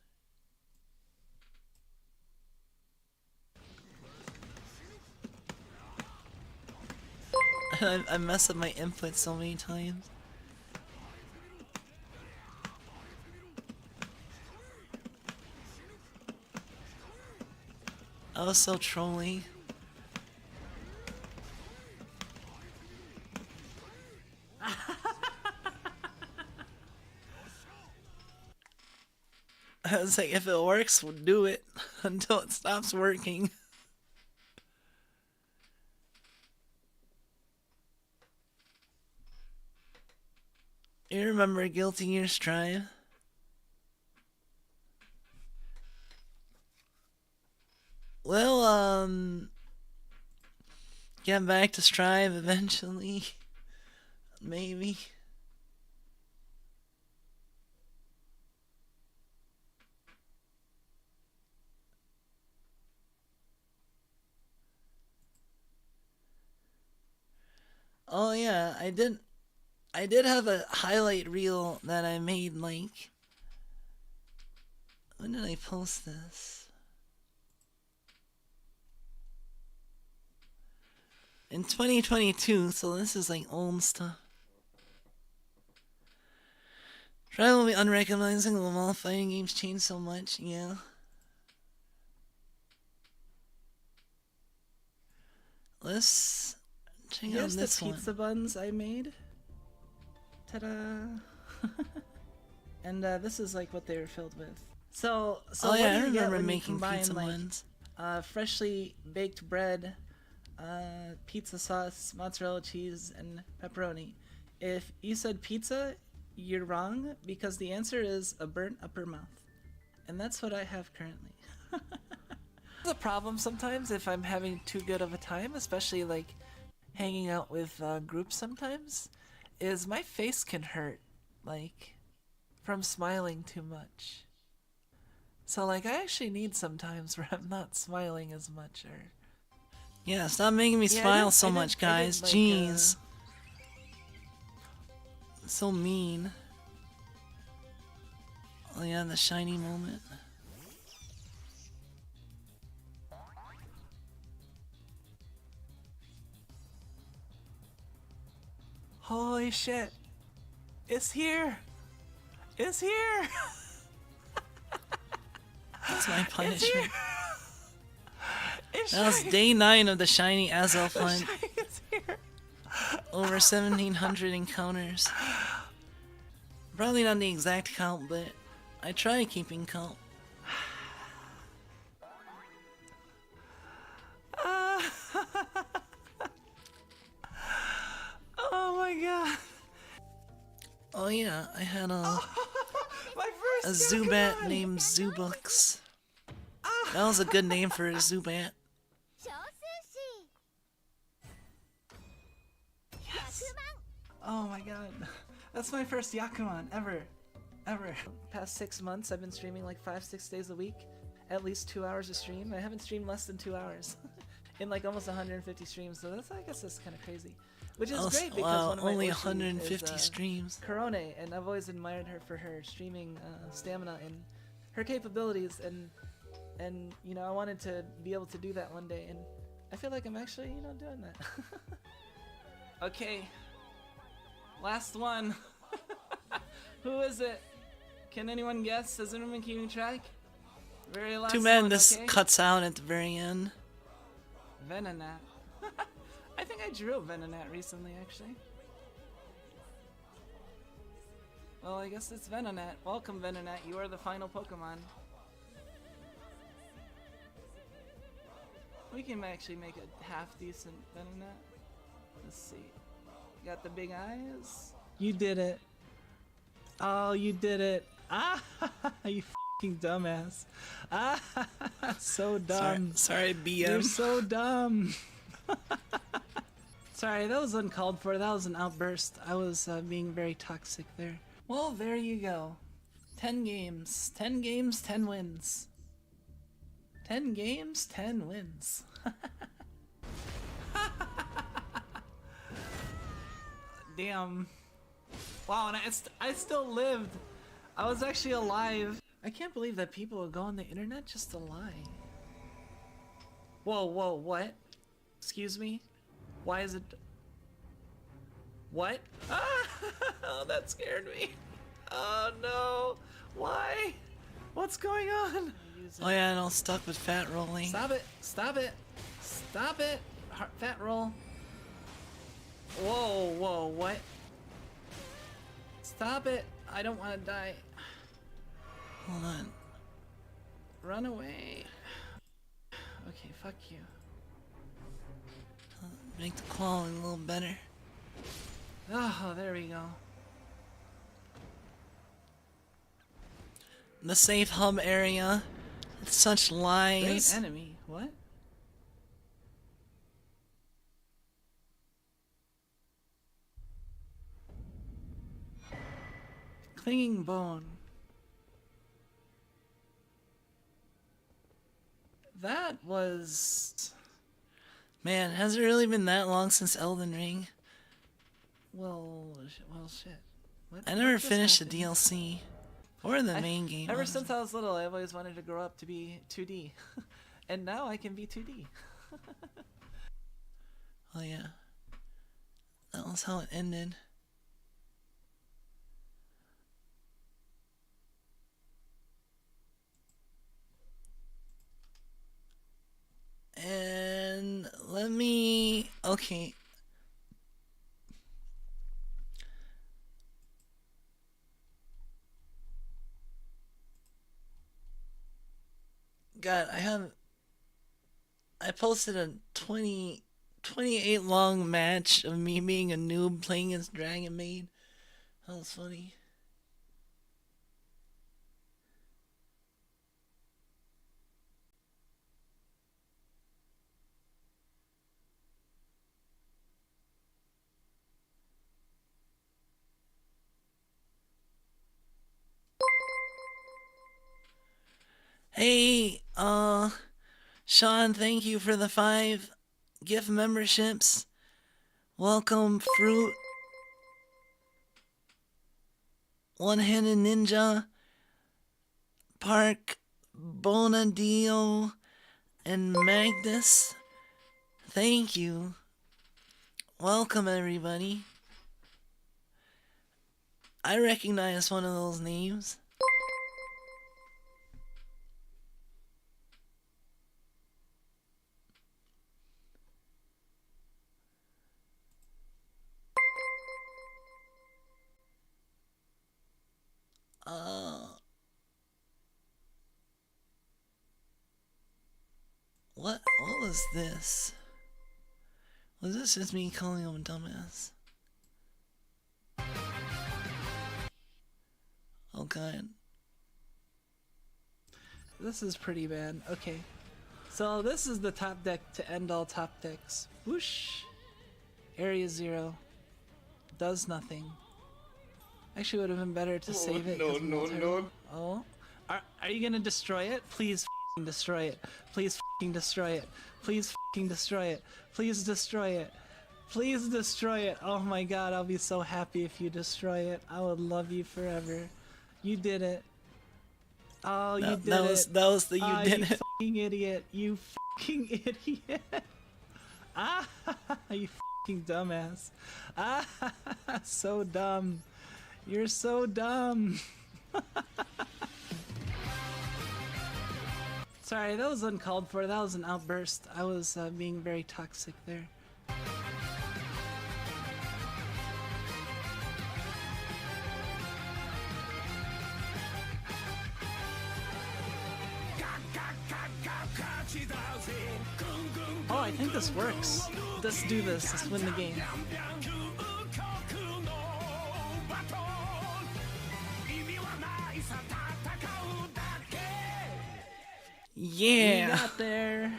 I messed up my input so many times. I was so trolling. I was like, if it works, we'll do it until it stops working. You remember Guilty Gear Strive? Well, get back to Strive eventually. Maybe. Oh yeah, I did have a highlight reel that I made, like, when did I post this? In 2022, so this is like old stuff. Try will be unrecognizable while fighting games change so much, yeah. Let's check out Here's this the pizza buns I made. Ta-da! And this is like what they were filled with. So oh what yeah, do I you get remember when you making combine, pizza like, ones. freshly baked bread, pizza sauce, mozzarella cheese, and pepperoni. If you said pizza, you're wrong, because the answer is a burnt upper mouth. And that's what I have currently. The problem sometimes if I'm having too good of a time, especially like hanging out with groups sometimes, is my face can hurt, like, from smiling too much. So like I actually need some times where I'm not smiling as much, or... Yeah, stop making me Yeah, smile so much, guys. like, Jeez. So mean. Oh yeah, the shiny moment. Holy shit! It's here! It's here! That's my punishment. It's That was shiny. day 9 of the shiny Azelf The hunt. shiny is here! Over 1,700 encounters. Probably not the exact count, but I try keeping count. Oh my god! Oh yeah, I had My a first Zubat Yakuman! named Zubux. That was a good name for a Zubat. Yes! Oh my god. That's my first Yakuman ever. Past 6 months I've been streaming like 5-6 days a week. At least 2 hours a stream. I haven't streamed less than 2 hours. In like almost 150 streams, so I guess that's kind of crazy. Which is great because Wow, one of my only Oshi 150 is, streams. Korone, and I've always admired her for her streaming stamina and her capabilities, and you know, I wanted to be able to do that one day, and I feel like I'm actually, you know, doing that. Okay, last one. Who is it? Can anyone guess? Has anyone been keeping track? Very last Too bad one, this okay? cuts out at the very end. Venonat. I think I drew a Venonat recently, actually. Well, I guess it's Venonat. Welcome, Venonat. You are the final Pokemon. We can actually make a half-decent Venonat. Let's see. You got the big eyes. You did it. Oh, you did it. Ah, you f***ing dumbass. Ah, so dumb. Sorry, BM. You're so dumb. Sorry, that was uncalled for. That was an outburst. I was being very toxic there. Well, there you go. 10 games. 10 games, 10 wins. 10 games, 10 wins. Damn. Wow, and I still lived. I was actually alive. I can't believe that people would go on the internet just to lie. Whoa, whoa, what? Excuse me? Why is it... What? Ah! Oh, that scared me. Oh no. Why? What's going on? Oh yeah, and all stuck with fat rolling. Stop it. Stop it. Stop it. Fat roll. Whoa, whoa, what? Stop it. I don't want to die. Hold on. Run away. Okay, fuck you. Make the quality a little better. Oh, there we go. The safe hub area. It's such lies. Great enemy. What? Clinging bone. That was... Man, has it really been that long since Elden Ring? Well, shit. What, I never what just finished the happened? DLC. Or the main game. Ever since I was little, I've always wanted to grow up to be 2D. And now I can be 2D. Oh yeah. That was how it ended. And let me... Okay. God, I posted a 28 long match of me being a noob playing as Dragon Maid. That was funny. Hey, Sean, thank you for the 5 gift memberships. Welcome, Fruit. One-Handed Ninja. Park, Bonadio, and Magnus. Thank you. Welcome, everybody. I recognize one of those names. What was this? Was this just me calling him a dumbass? Oh god. This is pretty bad. Okay. So this is the top deck to end all top decks. Whoosh. Area 0. Does nothing. Actually, would have been better to save it. No. Oh. Are you gonna destroy it? Please f***ing destroy it. Please f***ing destroy it. Please f***ing destroy it. Please destroy it. Please destroy it. Oh my god, I'll be so happy if you destroy it. I would love you forever. You did it. Oh, you did it. That was the you did you it. Fucking idiot. You fucking idiot. Ah, you fucking dumbass. Ah, so dumb. You're so dumb. Sorry, that was uncalled for. That was an outburst. I was being very toxic there. Oh, I think this works. Let's do this. Let's win the game. Yeah. We got there.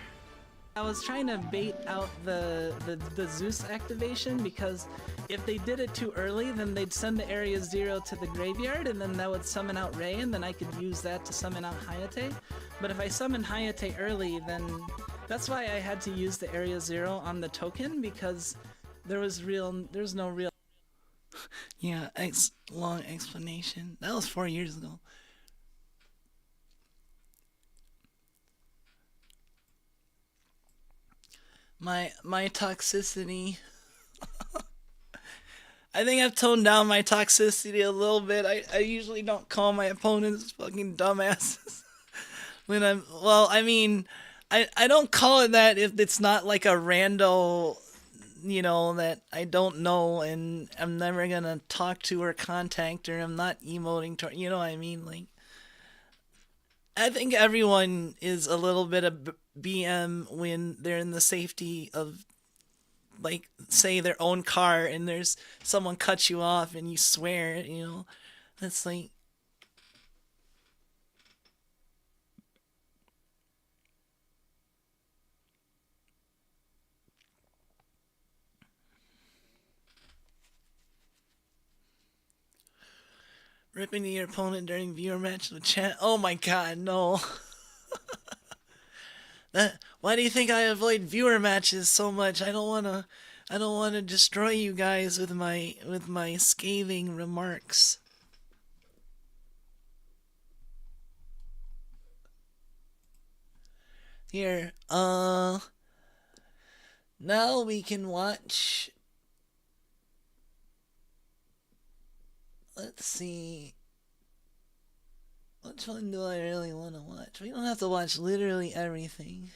I was trying to bait out the Zeus activation because if they did it too early, then they'd send the Area 0 to the graveyard, and then that would summon out Rei, and then I could use that to summon out Hayate. But if I summon Hayate early, then that's why I had to use the Area 0 on the token, because there's no real... Yeah, long explanation. That was 4 years ago. My toxicity. I think I've toned down my toxicity a little bit. I usually don't call my opponents fucking dumbasses. When I mean, I don't call it that if it's not like a rando, you know, that I don't know and I'm never gonna talk to or contact, or I'm not emoting to, you know what I mean? Like, I think everyone is a little bit of BM when they're in the safety of, like, say their own car and there's someone cuts you off and you swear, you know. That's like, ripping your opponent during viewer match with chat. Oh my god, no. Why do you think I avoid viewer matches so much? I don't wanna destroy you guys with my scathing remarks. Here, now we can watch. Let's see. Which one do I really want to watch? We don't have to watch literally everything.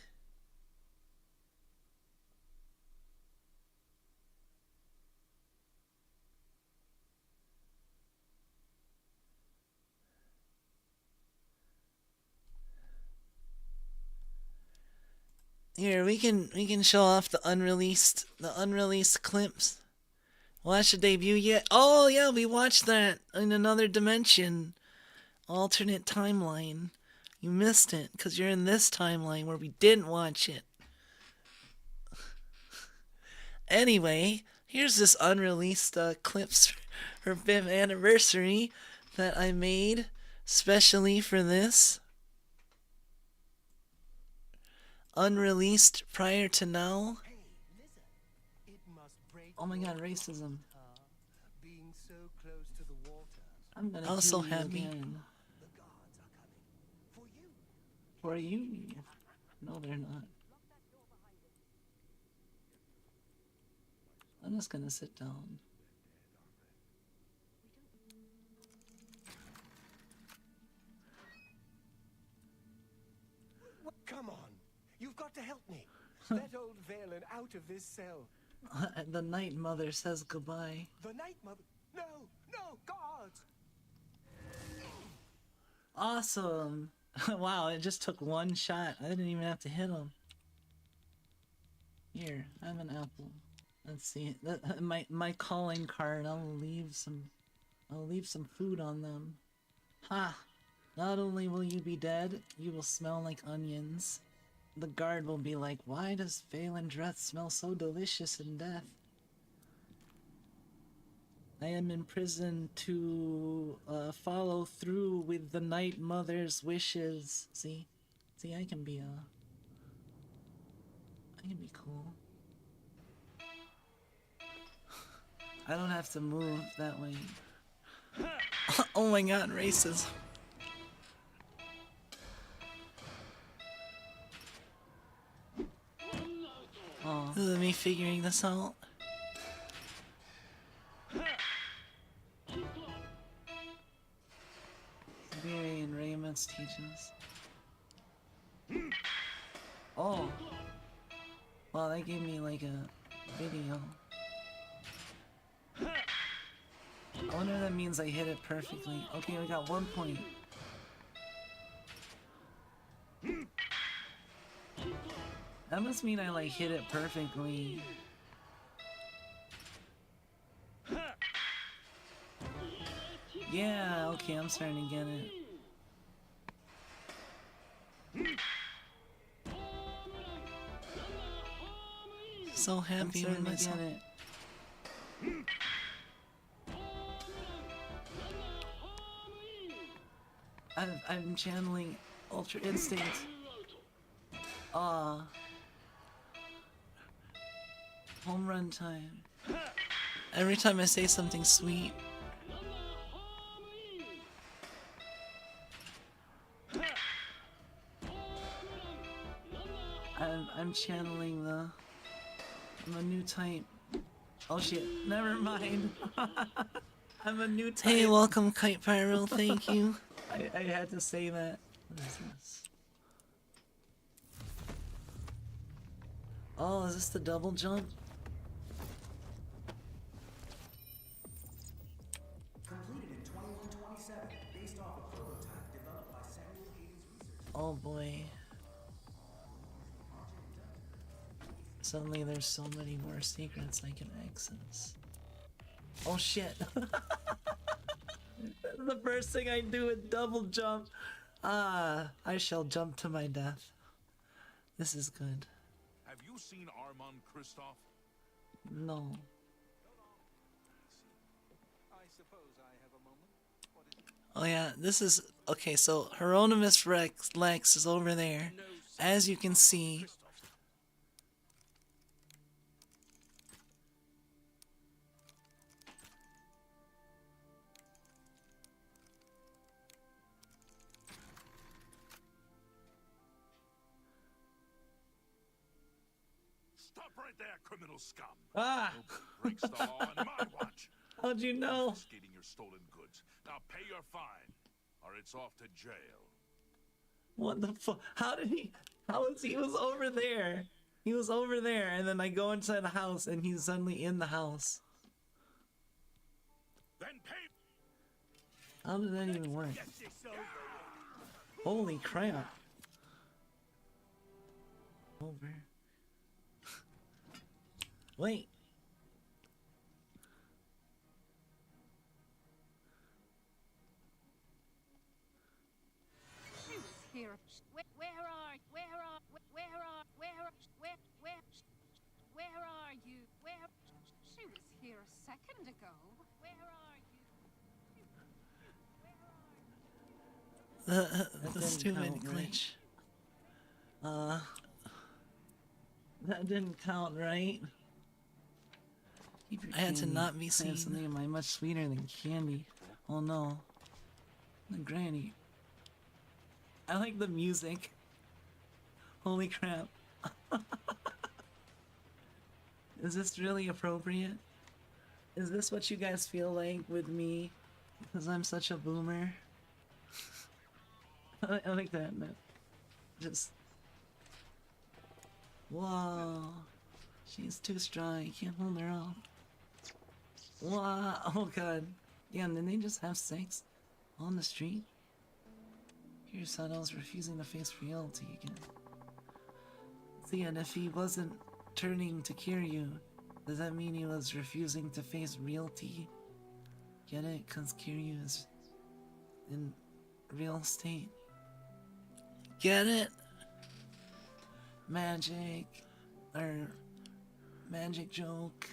Here, we can show off the unreleased clips. Watch the debut yet? Oh yeah, we watched that in another dimension. Alternate timeline. You missed it because you're in this timeline where we didn't watch it. Anyway, here's this unreleased clips for 5th anniversary that I made specially for this. Unreleased prior to now. Oh my god, racism. Being so close to the water. I'm gonna Also kill you happy. again. The guards are coming. For you? No, they're not. I'm just gonna sit down. Come on. You've got to help me. Let old Valen out of this cell. The Night Mother says goodbye. The Night Mother. No, no, guards. Awesome! Wow, it just took one shot. I didn't even have to hit him. Here, have an apple. Let's see. My calling card. I'll leave some food on them. Ha! Not only will you be dead, you will smell like onions. The guard will be like, why does Valen Dreth smell so delicious in death? I am imprisoned to follow through with the Night Mother's wishes. See, I can be cool. I don't have to move that way. Oh my god, racism. Oh. This is me figuring this out. Very in Raymond's teachings. Oh. Wow, that gave me like a video. I wonder if that means I hit it perfectly. Okay, we got 1 point. That must mean I like hit it perfectly. Yeah, okay, I'm starting to get it. so I'm happy with starting to myself. get it. I'm channeling Ultra Instinct. Home run time. Every time I say something sweet, I'm channeling I'm a new type. Oh shit, never mind. I'm a new type. hey, welcome, Kite Pyro. Thank you. I had to say that. What is this? Oh, is this the double jump? Completed in 2127, based off a prototype developed by Samuel Hayden's research. Oh boy. Suddenly there's so many more secrets I can access. Oh shit. The first thing I do is double jump. I shall jump to my death. This is good. Have you seen Armand Kristoff? No. I suppose I have a moment. What is it? Oh yeah, this is... Okay, so Hieronymus Lex is over there. As you can see... Stop right there, criminal scum! Ah! Breaks the law on my watch. How'd you know? Confiscating your stolen goods. Now pay your fine, or it's off to jail. What the fuck? How did he? How was he was over there? He was over there, and then I go inside the house, and he's suddenly in the house. Then pay. How did that even work? Get this over with. Holy crap! Over. Wait. She was here. Where are you? She was here a second ago. Where are you? The didn't stupid count, right? glitch. That didn't count, right? Keep your I had to candy. not be I seen. have something in my much sweeter than candy. Oh no. The granny. I like the music. Holy crap. Is this really appropriate? Is this what you guys feel like with me? Because I'm such a boomer. I like that. Just... Whoa. She's too strong. You can't hold her off. Wow. Oh god. Yeah, and then they just have sex on the street. Here's Sato's refusing to face reality again. See, and if he wasn't turning to Kiryu, does that mean he was refusing to face reality? Get it? Cause Kiryu is in real state. Get it? Magic. Or magic joke.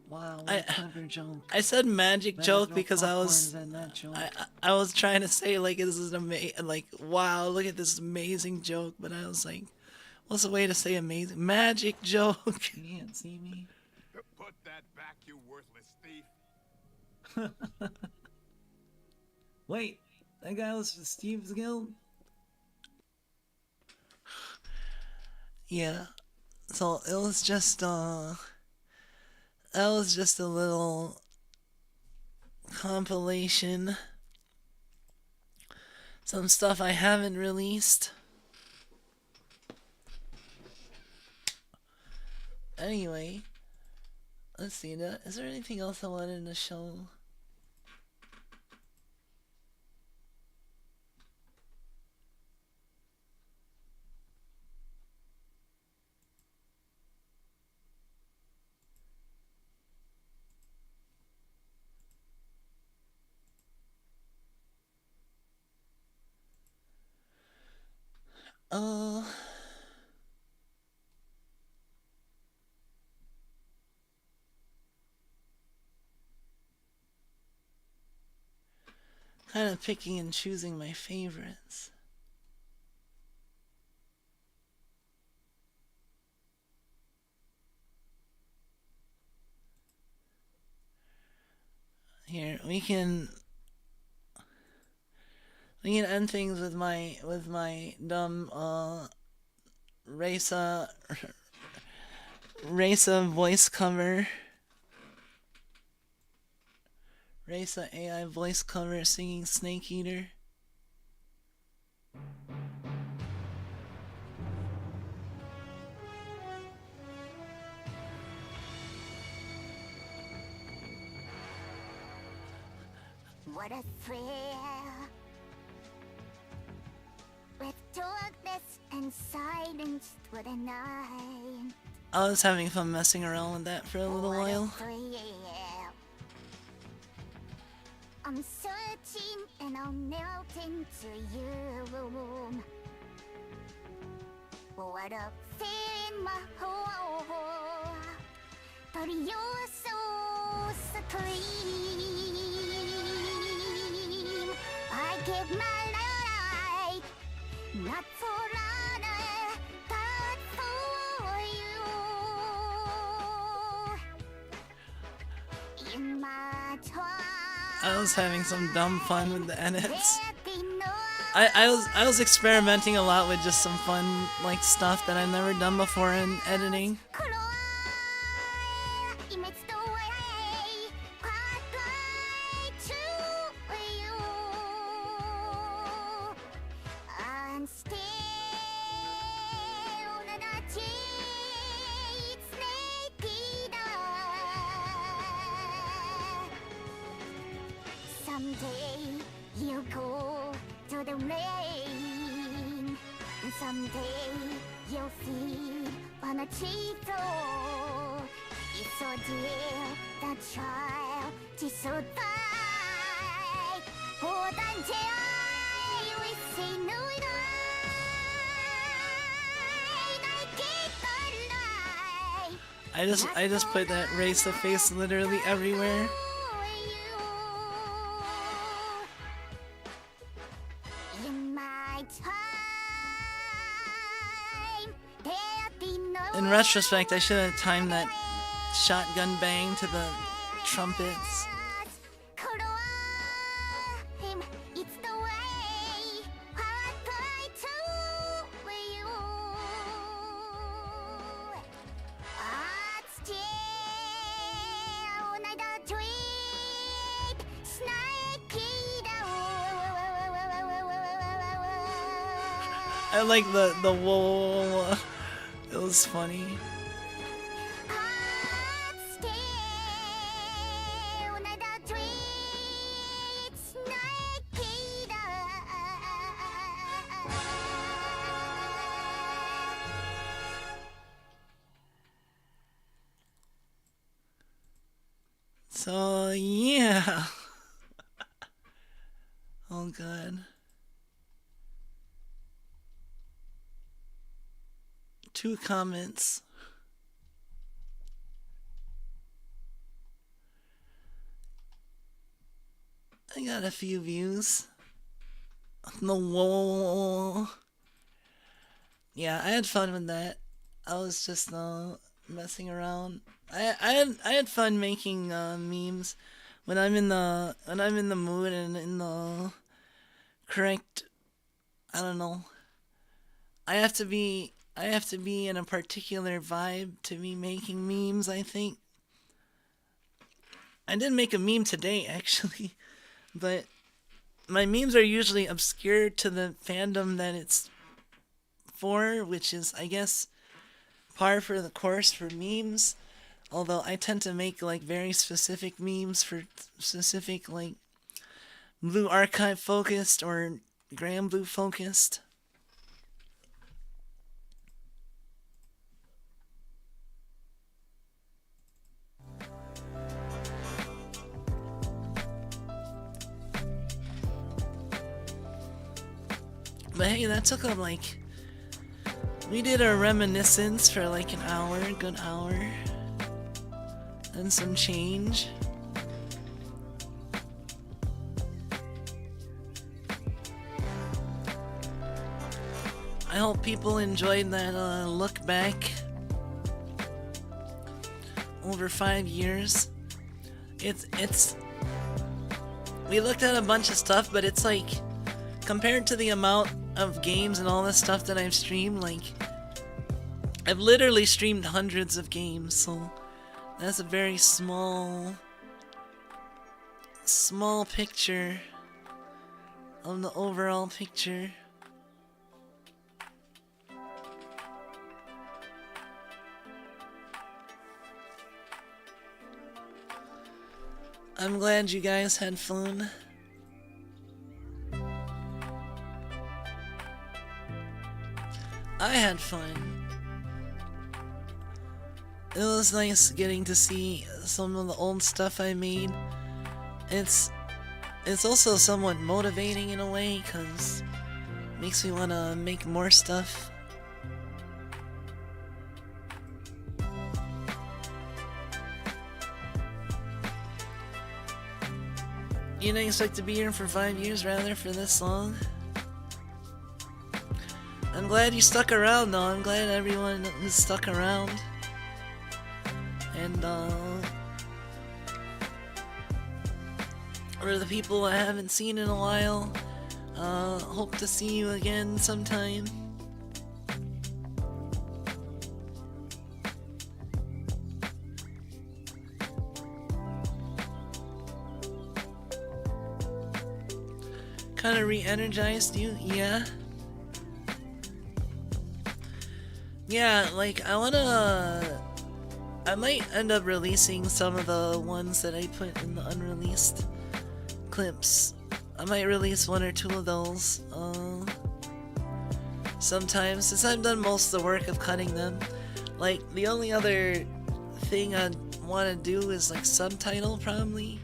Wow, what I- a clever joke. I said magic There's joke no because I was... popcorns in that joke. I was trying to say like this is like wow, look at this amazing joke, but I was like, what's the way to say amazing? Magic joke. You can't see me. Put that back, you worthless thief. Wait, that guy was from Steve's Guild? Yeah. So it was just that was just a little compilation. Some stuff I haven't released. Anyway, let's see. Is there anything else I wanted to show? kind of picking and choosing my favorites. Here, we can end things with my dumb Raisa voice cover. Raisa AI voice cover singing Snake Eater. What a thrill with darkness and silence through the night. I was having fun messing around with that for a little while. Thrill. I'm searching and I'll melt into your room. What a fear in my heart, but you're so supreme. I give my life, not for honor, but for you. In my time. I was having some dumb fun with the edits. I was experimenting a lot with just some fun like stuff that I've never done before in editing. Someday you'll go to the rain, and someday you'll feed on a Cheeto. It's so dear, that child, is so die. Hold on till we say no I just put that race of face literally everywhere. In retrospect, I should have timed that shotgun bang to the trumpets. I like the whoa. It was funny. So yeah. Oh god. Two comments. I got a few views. No, whoa. Yeah, I had fun with that. I was just messing around. I had fun making memes when I'm in the mood and in the correct. I don't know. I have to be in a particular vibe to be making memes, I think. I didn't make a meme today, actually. But my memes are usually obscure to the fandom that it's for, which is, I guess, par for the course for memes. Although I tend to make, like, very specific memes for specific, like, Blue Archive focused or Grand Blue focused. But hey, that took up like, we did a reminiscence for like an hour, a good hour, and some change. hope people enjoyed that look back over 5 years. It's we looked at a bunch of stuff, but it's like compared to the amount of games and all this stuff that I've streamed, like I've literally streamed hundreds of games, so that's a very small picture of the overall picture. I'm glad you guys had fun. I had fun. It was nice getting to see some of the old stuff I made. It's also somewhat motivating in a way, because it makes me want to make more stuff. You didn't expect to be here for 5 years, rather, for this long? I'm glad you stuck around, though. I'm glad everyone who's stuck around. And, for the people I haven't seen in a while, hope to see you again sometime. Kind of re-energized you? Yeah. Yeah, like, I might end up releasing some of the ones that I put in the unreleased clips. I might release 1 or 2 of those, sometimes, since I've done most of the work of cutting them. Like, the only other thing I'd want to do is, like, subtitle, probably.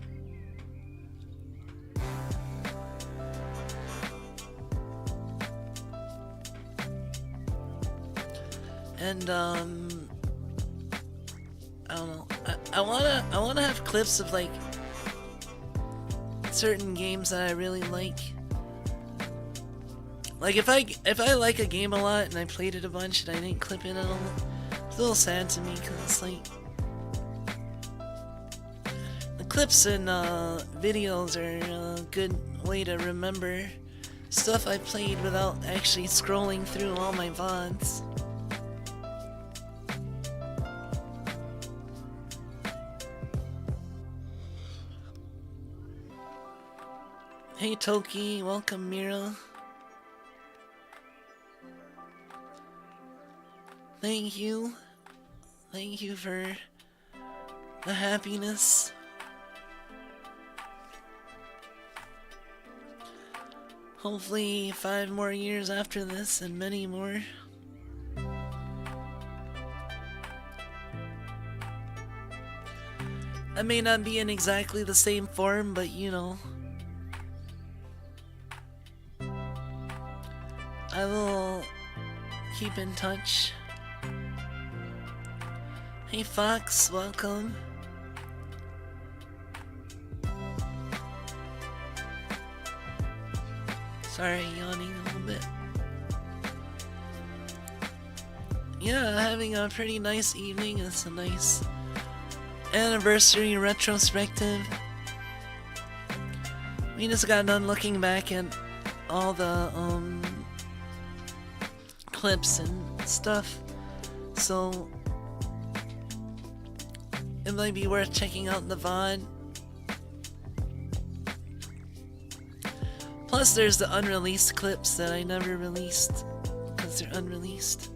And, I don't know. I wanna have clips of, like, certain games that I really like. Like, if I like a game a lot and I played it a bunch and I didn't clip it at all, it's a little sad to me, because it's like the clips and videos are a good way to remember stuff I played without actually scrolling through all my VODs. Hey Toki, welcome Mira. Thank you. Thank you for the happiness. Hopefully 5 more years after this and many more. I may not be in exactly the same form, but you know, I will keep in touch. Hey Fox, welcome. Sorry, yawning a little bit. Yeah, having a pretty nice evening. It's a nice anniversary retrospective. We just got done looking back at all the clips and stuff, so it might be worth checking out the VOD. Plus there's the unreleased clips that I never released because they're unreleased.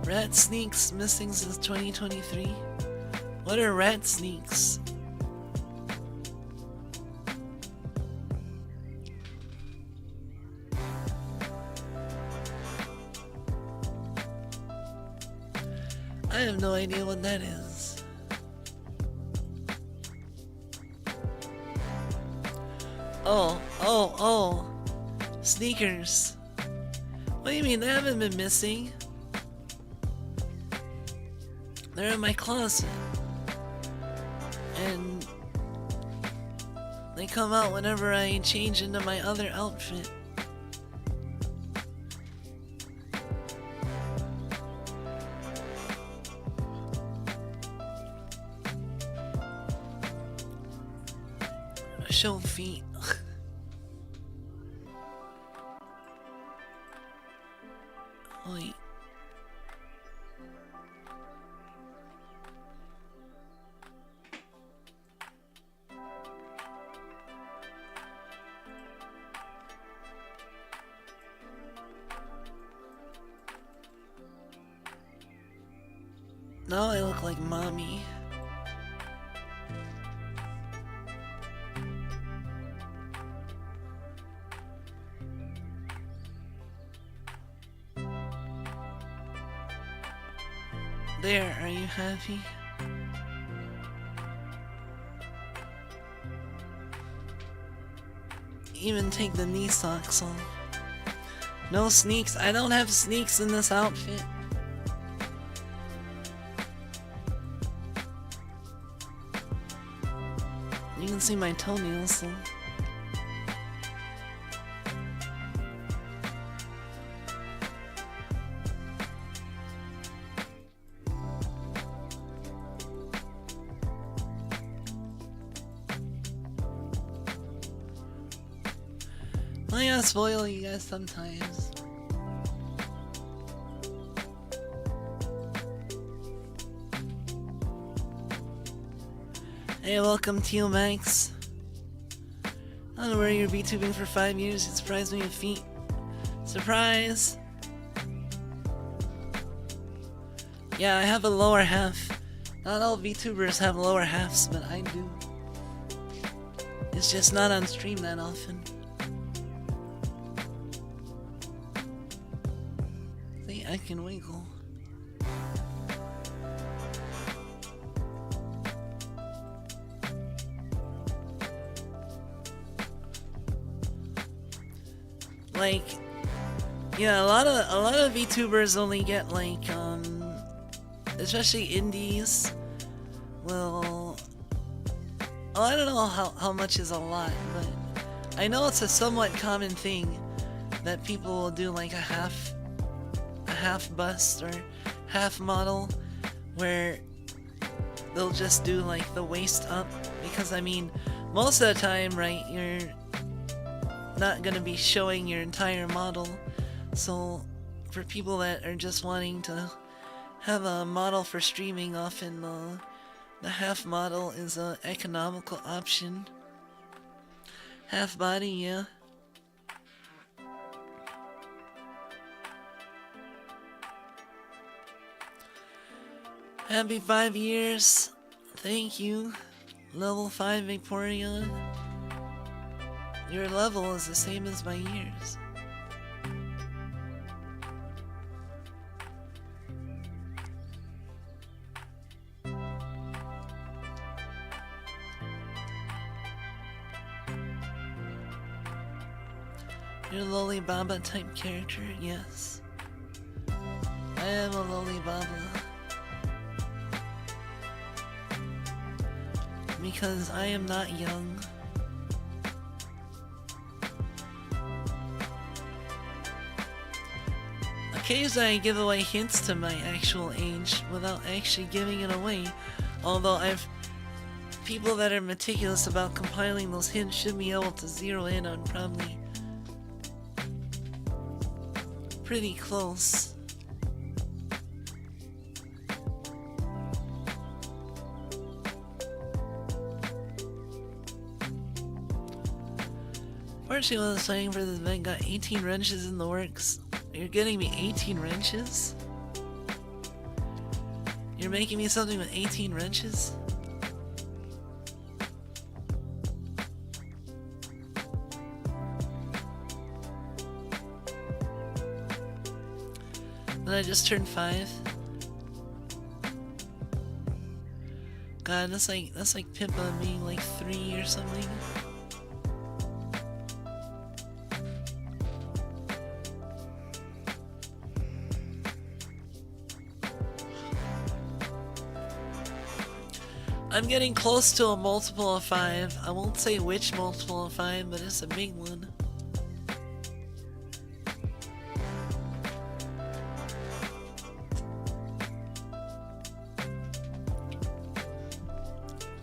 Rat sneaks missing since 2023. What are rat sneaks? I have no idea what that is. Oh. Sneakers. What do you mean? They haven't been missing. They're in my closet. And they come out whenever I change into my other outfit. Show feet. Wait. Now I look like mommy. There, are you happy? Even take the knee socks off. No sneaks. I don't have sneaks in this outfit. You can see my toenails though. I gotta spoil you guys sometimes. Hey, welcome Teal Max. I don't know where you're VTubing for 5 years. You surprised me with feet. Surprise! Yeah, I have a lower half. Not all VTubers have lower halves, but I do. It's just not on stream that often. See, I can wiggle. Like, yeah, a lot of VTubers only get like, especially indies. Well, I don't know how much is a lot, but I know it's a somewhat common thing that people will do like a half bust or half model, where they'll just do like the waist up, because I mean, most of the time, right, you're not gonna be showing your entire model. So for people that are just wanting to have a model for streaming, often the half model is an economical option. Half body, yeah. Happy 5 years. Thank you. Level 5 Vaporeon. Your level is the same as my years. You're a Lolibaba type character? Yes. I am a Lolibaba. Because I am not young. Occasionally I give away hints to my actual age without actually giving it away. Although people that are meticulous about compiling those hints should be able to zero in on probably pretty close. Fortunately, when I was signing for this event, got 18 wrenches in the works. You're getting me 18 wrenches? You're making me something with 18 wrenches? Did I just turn 5? God, that's like Pippa being like 3 or something. I'm getting close to a multiple of 5. I won't say which multiple of 5, but it's a big one.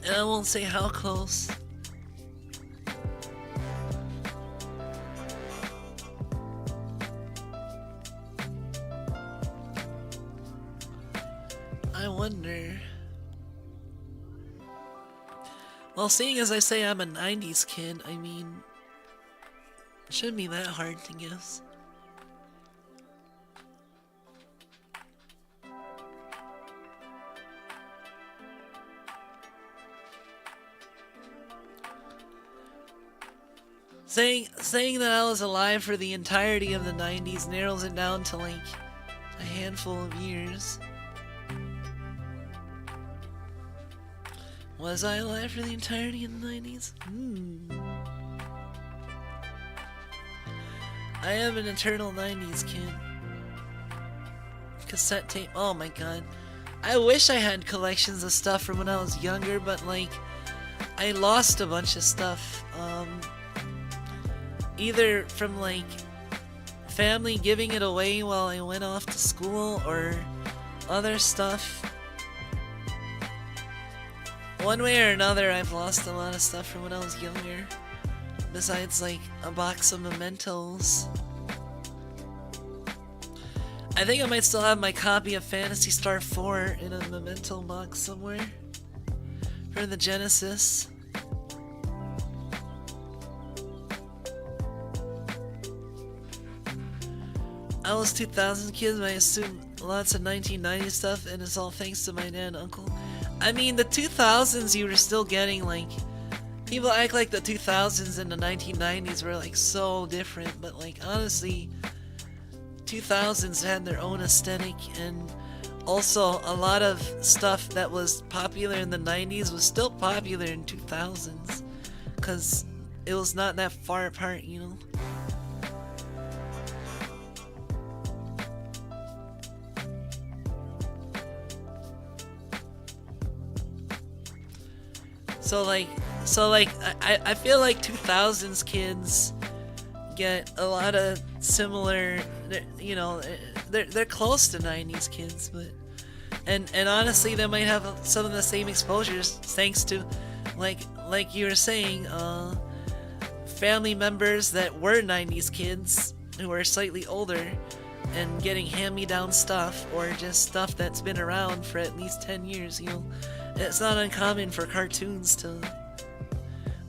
And I won't say how close. I wonder. Well, seeing as I say I'm a 90s kid, I mean, it shouldn't be that hard to guess. Saying that I was alive for the entirety of the 90s narrows it down to like a handful of years. Was I alive for the entirety of the 90s? I am an eternal 90s kid. Cassette tape. Oh my god. I wish I had collections of stuff from when I was younger, but like, I lost a bunch of stuff. Either from like family giving it away while I went off to school or other stuff. One way or another, I've lost a lot of stuff from when I was younger. Besides like a box of mementos. I think I might still have my copy of Phantasy Star 4 in a memento box somewhere. For the Genesis. I was 2000 kids, but I assume lots of 1990 stuff, and it's all thanks to my dad and uncle. I mean, the 2000s you were still getting, like, people act like the 2000s and the 1990s were, like, so different, but, like, honestly, 2000s had their own aesthetic, and also a lot of stuff that was popular in the 90s was still popular in 2000s, because it was not that far apart, you know? So like, I feel like 2000s kids get a lot of similar, you know, they're close to 90s kids, but, and honestly, they might have some of the same exposures thanks to, like you were saying, family members that were 90s kids who are slightly older and getting hand-me-down stuff, or just stuff that's been around for at least 10 years, you know. It's not uncommon for cartoons to...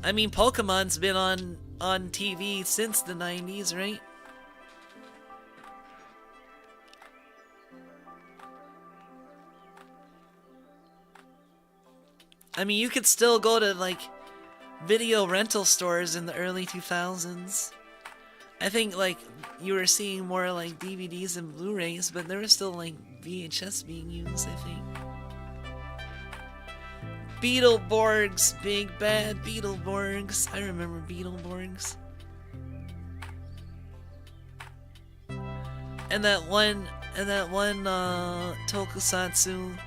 I mean, Pokemon's been on TV since the 90s, right? I mean, you could still go to, like, video rental stores in the early 2000s. I think, like, you were seeing more, like, DVDs and Blu-rays, but there was still, like, VHS being used, I think. Beetleborgs, big bad Beetleborgs. I remember Beetleborgs. And that one tokusatsu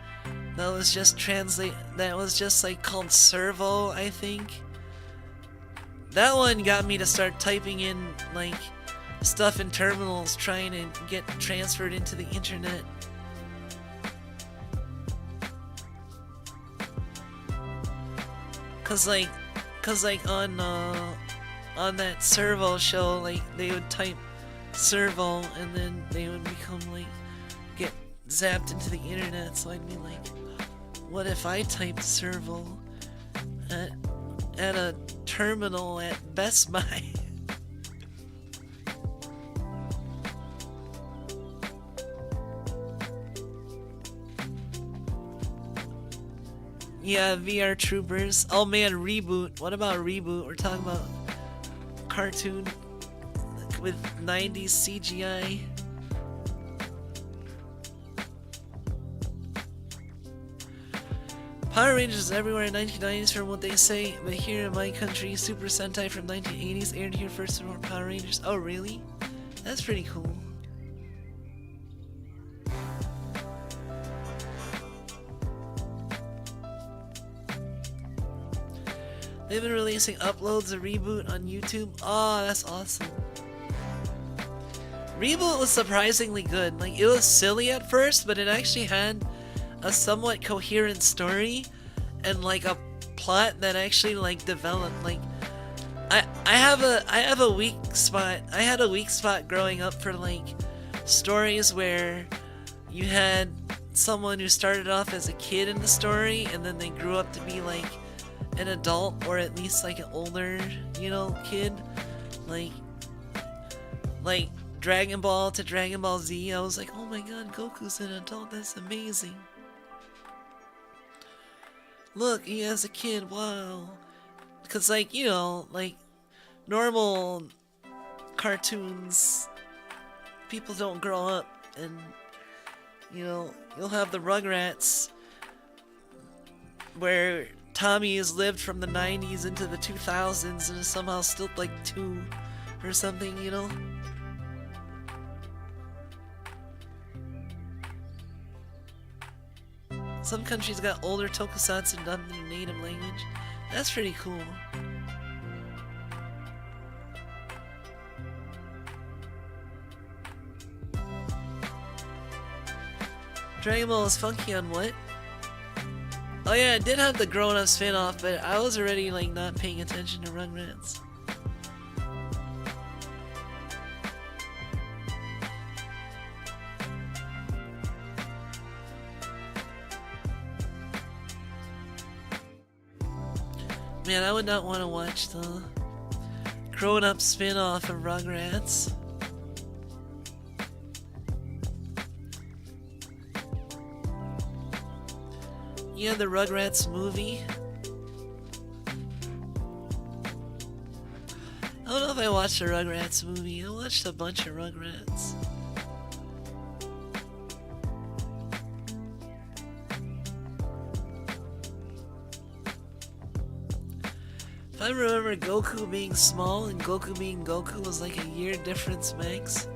that was just like called Servo, I think. That one got me to start typing in like stuff in terminals trying to get transferred into the internet. Cause like on that Servo show, like they would type Servo and then they would become like get zapped into the internet. So I'd be like, what if I typed Servo at a terminal at Best Buy? Yeah, VR Troopers. Oh man, Reboot. What about Reboot? We're talking about cartoon with 90s CGI. Power Rangers is everywhere in 1990s from what they say, but here in my country, Super Sentai from 1980s aired here first before Power Rangers. Oh really? That's pretty cool. They've been releasing uploads of Reboot on YouTube. Oh, that's awesome. Reboot was surprisingly good. Like, it was silly at first, but it actually had a somewhat coherent story and like a plot that actually like developed. Like, I have a weak spot. I had a weak spot growing up for like stories where you had someone who started off as a kid in the story and then they grew up to be like an adult, or at least like an older, you know, kid. Like Dragon Ball to Dragon Ball Z. I was like, oh my god, Goku's an adult, that's amazing. Look, he has a kid, wow. Because like, you know, like normal cartoons, people don't grow up, and you know, you'll have the Rugrats where Tommy has lived from the 90s into the 2000s and is somehow still like 2 or something, you know? Some countries got older tokusatsu dubbed in their native language. That's pretty cool. Dragon Ball is funky on what? Oh yeah, it did have the grown-up spin-off, but I was already like not paying attention to Rugrats. Man, I would not want to watch the grown-up spin-off of Rugrats. Yeah, the Rugrats movie. I don't know if I watched the Rugrats movie. I watched a bunch of Rugrats. If I remember, Goku being small and Goku being Goku was like a year difference max.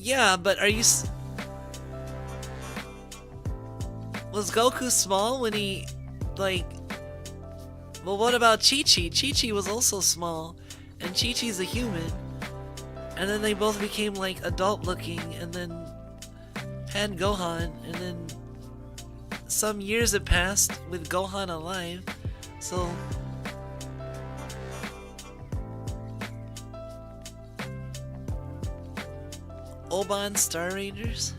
Yeah, but are you... Was Goku small when he, like... Well, what about Chi-Chi? Chi-Chi was also small, and Chi-Chi's a human. And then they both became, like, adult-looking, and then had Gohan, and then some years had passed with Gohan alive, so... Oban Star Rangers?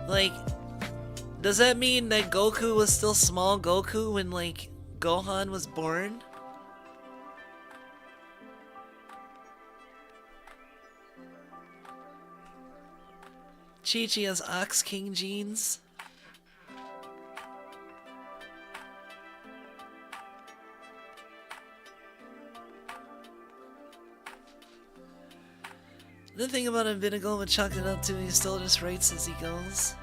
Like, does that mean that Goku was still small Goku when, like, Gohan was born? Chi-Chi has Ox King genes. The thing about him, Vinigal would chalk it up to he still just writes as he goes.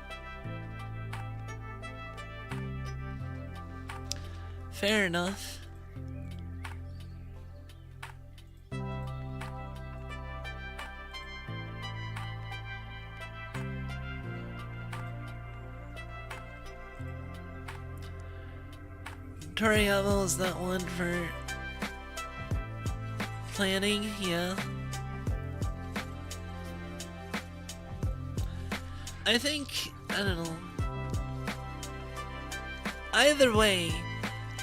Fair enough. Toriyama is that one for planning, yeah. I think, I don't know. Either way,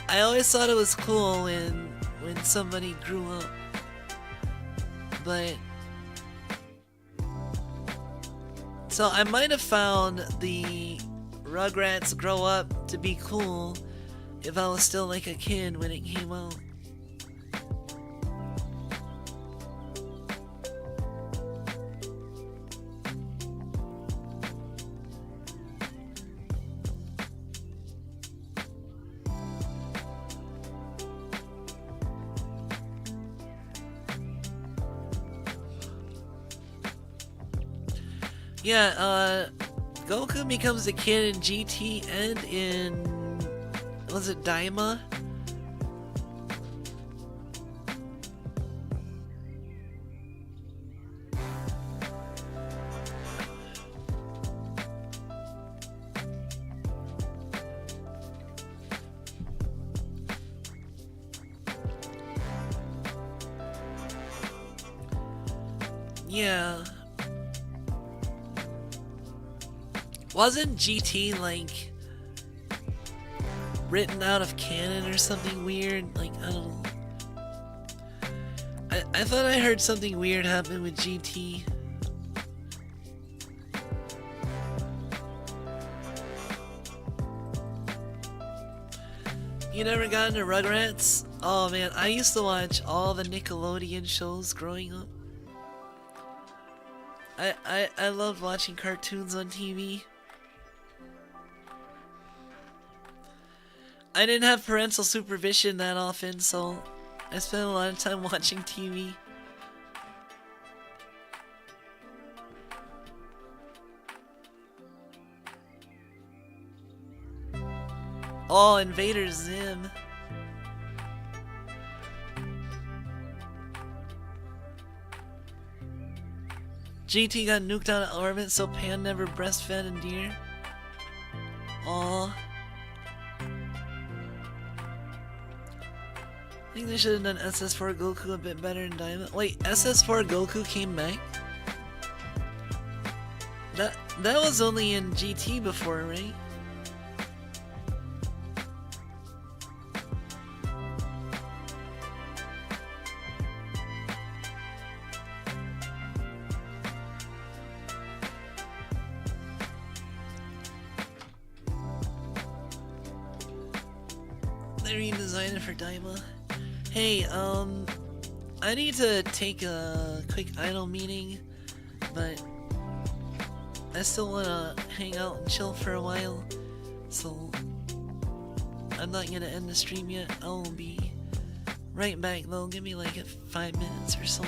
I always thought it was cool when somebody grew up. But so I might have found the Rugrats grow up to be cool if I was still like a kid when it came out. Yeah, Goku becomes a kid in GT and in... was it Daima? Yeah. Wasn't GT like written out of canon or something weird? Like, I don't know. I thought I heard something weird happen with GT. You never got into Rugrats? Oh man, I used to watch all the Nickelodeon shows growing up. I loved watching cartoons on TV. I didn't have parental supervision that often, so I spent a lot of time watching TV. Oh, Invader Zim. GT got nuked out of orbit, so Pan never breastfed Endear. Aw. I think they should have done SS4 Goku a bit better in Diamond. Wait, SS4 Goku came back? That was only in GT before, right? They redesigned it for Daima. Hey, I need to take a quick idle meeting, but I still wanna hang out and chill for a while, so I'm not gonna end the stream yet. I'll be right back though. Give me like 5 minutes or so.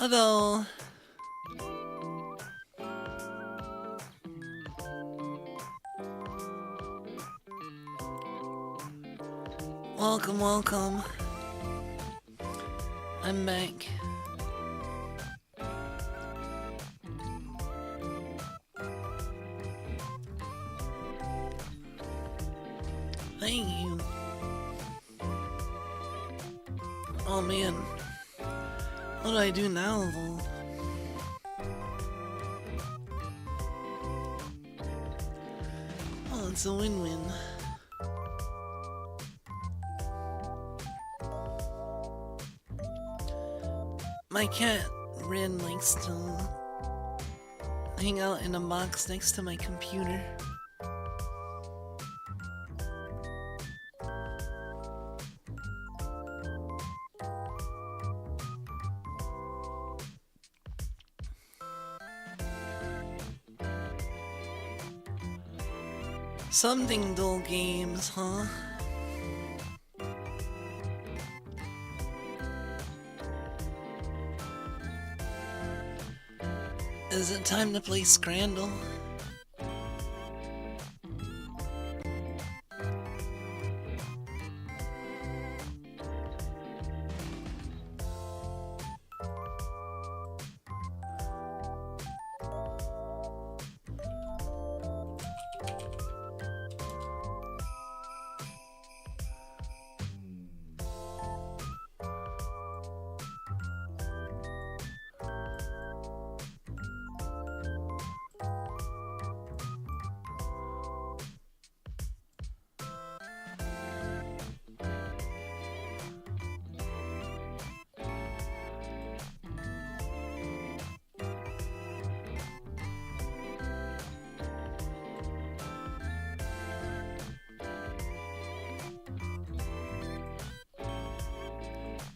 Hello. Welcome, welcome. I'm back. Thank you. Oh man. What do I do now, though? Oh, it's a win-win. My cat, Rin, likes to hang out in a box next to my computer. Something dull games, huh? Is it time to play Scrandle?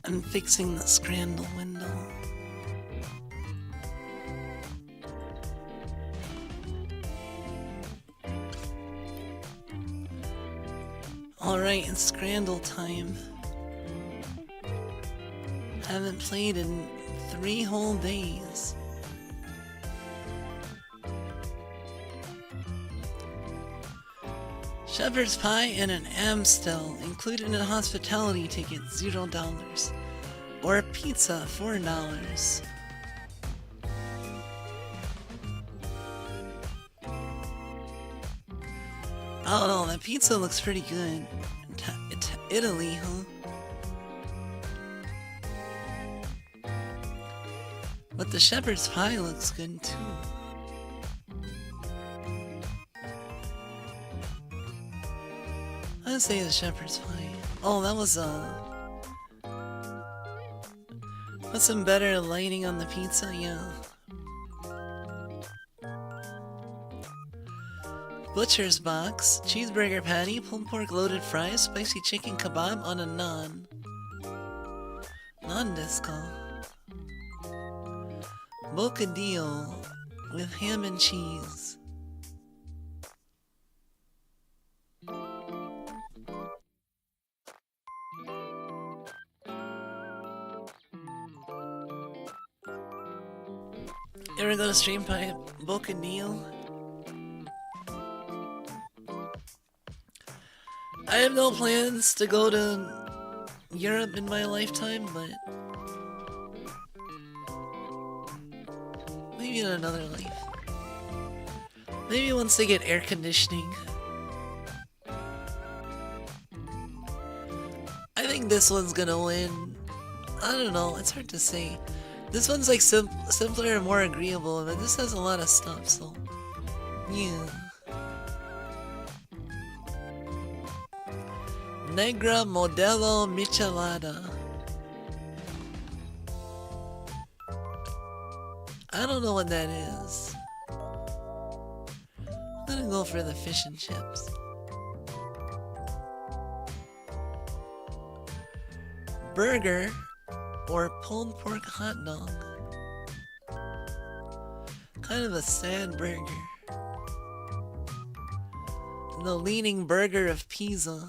I'm fixing the Scrandle window. Alright, it's Scrandle time. Haven't played in 3 whole days. Shepherd's pie and an Amstel, included in a hospitality ticket, $0. Or a pizza, $4. I don't know, that pizza looks pretty good. Italy, huh? But the shepherd's pie looks good too. I'd say the shepherd's pie. Oh, that was put some better lighting on the pizza, yeah. Butcher's box, cheeseburger patty, pulled pork loaded fries, spicy chicken kebab on a naan. Naan desu ka? Bocadillo with ham and cheese. You ever go to stream by Bocadillo? I have no plans to go to Europe in my lifetime, but maybe in another life. Maybe once they get air conditioning. I think this one's gonna win. I don't know, it's hard to say. This one's like simpler and more agreeable, but this has a lot of stuff, so yeah. Negra Modelo Michelada. I don't know what that is. I'm gonna go for the fish and chips. Burger or pulled pork hot dog. Kind of a sad burger. The leaning burger of Pisa.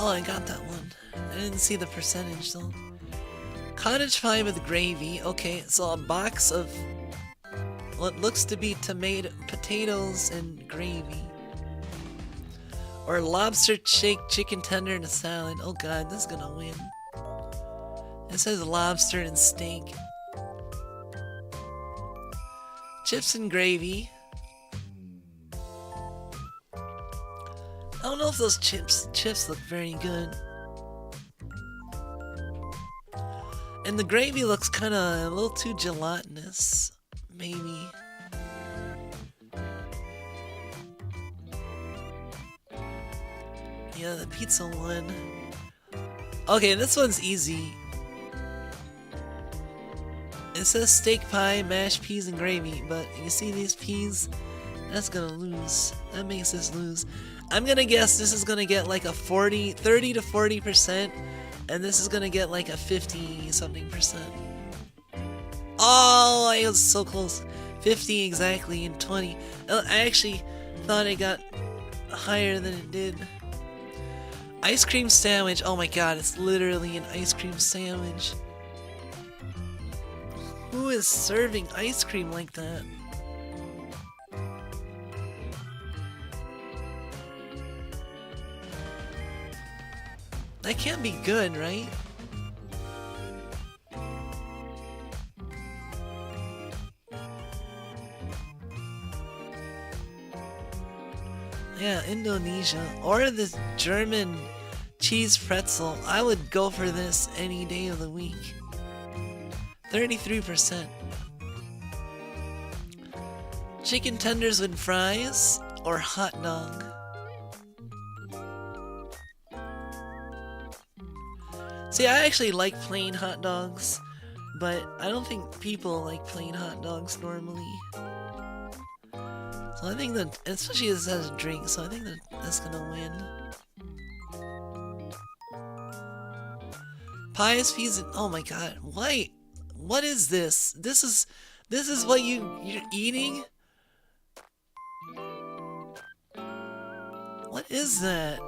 Oh, I got that one. I didn't see the percentage though. Cottage pie with gravy. Okay, so a box of what looks to be potatoes and gravy. Or lobster shake, chicken tender, and a salad. Oh god, this is gonna win. It says lobster and steak. Chips and gravy. I don't know if those chips look very good. And the gravy looks kind of a little too gelatinous, maybe. Yeah, the pizza one. Okay, this one's easy. It says steak pie, mashed peas, and gravy, but you see these peas? That's gonna lose. That makes this lose. I'm gonna guess this is gonna get like a 30 to 40%, and this is gonna get like a 50-something%. Oh, I was so close. 50 exactly and 20. I actually thought it got higher than it did. Ice cream sandwich. Oh my god, it's literally an ice cream sandwich. Who is serving ice cream like that? That can't be good, right? Yeah, Indonesia. Or the German cheese pretzel. I would go for this any day of the week. 33%. Chicken tenders with fries or hot dog. See, I actually like plain hot dogs, but I don't think people like plain hot dogs normally. So I think that, especially as it has a drink, so I think that that's gonna win. Pies, peas, and oh my god, why? What is this? This is what you're eating? What is that?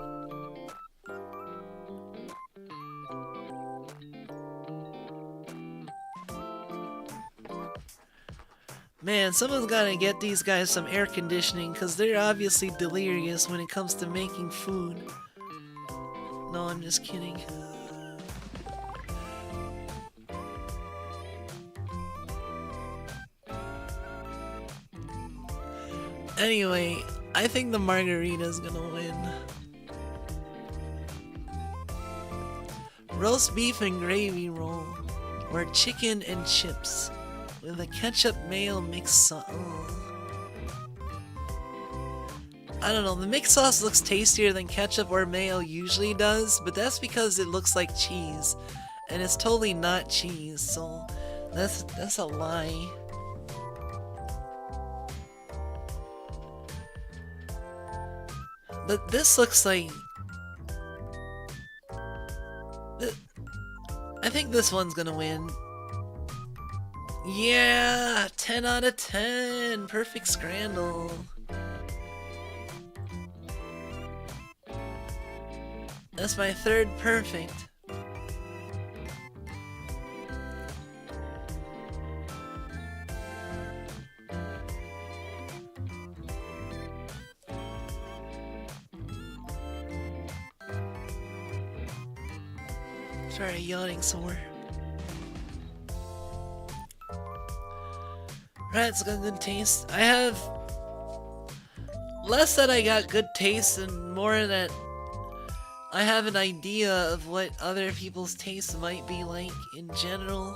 Man, someone's gotta get these guys some air conditioning, because they're obviously delirious when it comes to making food. No, I'm just kidding. Anyway, I think the margarita's gonna win. Roast beef and gravy roll, or chicken and chips with a ketchup mayo mixed sauce. I don't know, the mixed sauce looks tastier than ketchup or mayo usually does, but that's because it looks like cheese, and it's totally not cheese, so that's a lie. But this looks like... I think this one's gonna win. Yeah! 10 out of 10! Perfect scramble. That's my third perfect. Sorry, yawning sore. Right, it's got good taste. I have less that I got good taste and more that I have an idea of what other people's tastes might be like in general,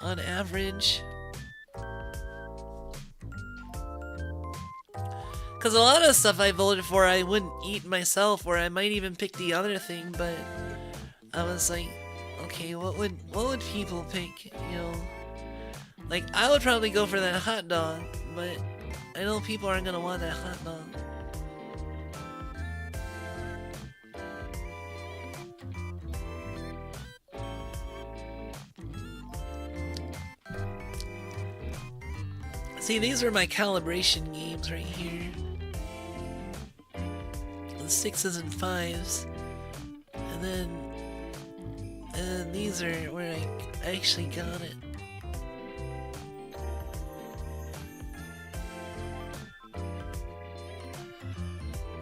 on average. Because a lot of stuff I voted for I wouldn't eat myself, or I might even pick the other thing, but I was like, okay, what would people pick, you know? Like, I would probably go for that hot dog, but I know people aren't gonna want that hot dog. See, these are my calibration games right here. The 6s and 5s. And these are where I actually got it.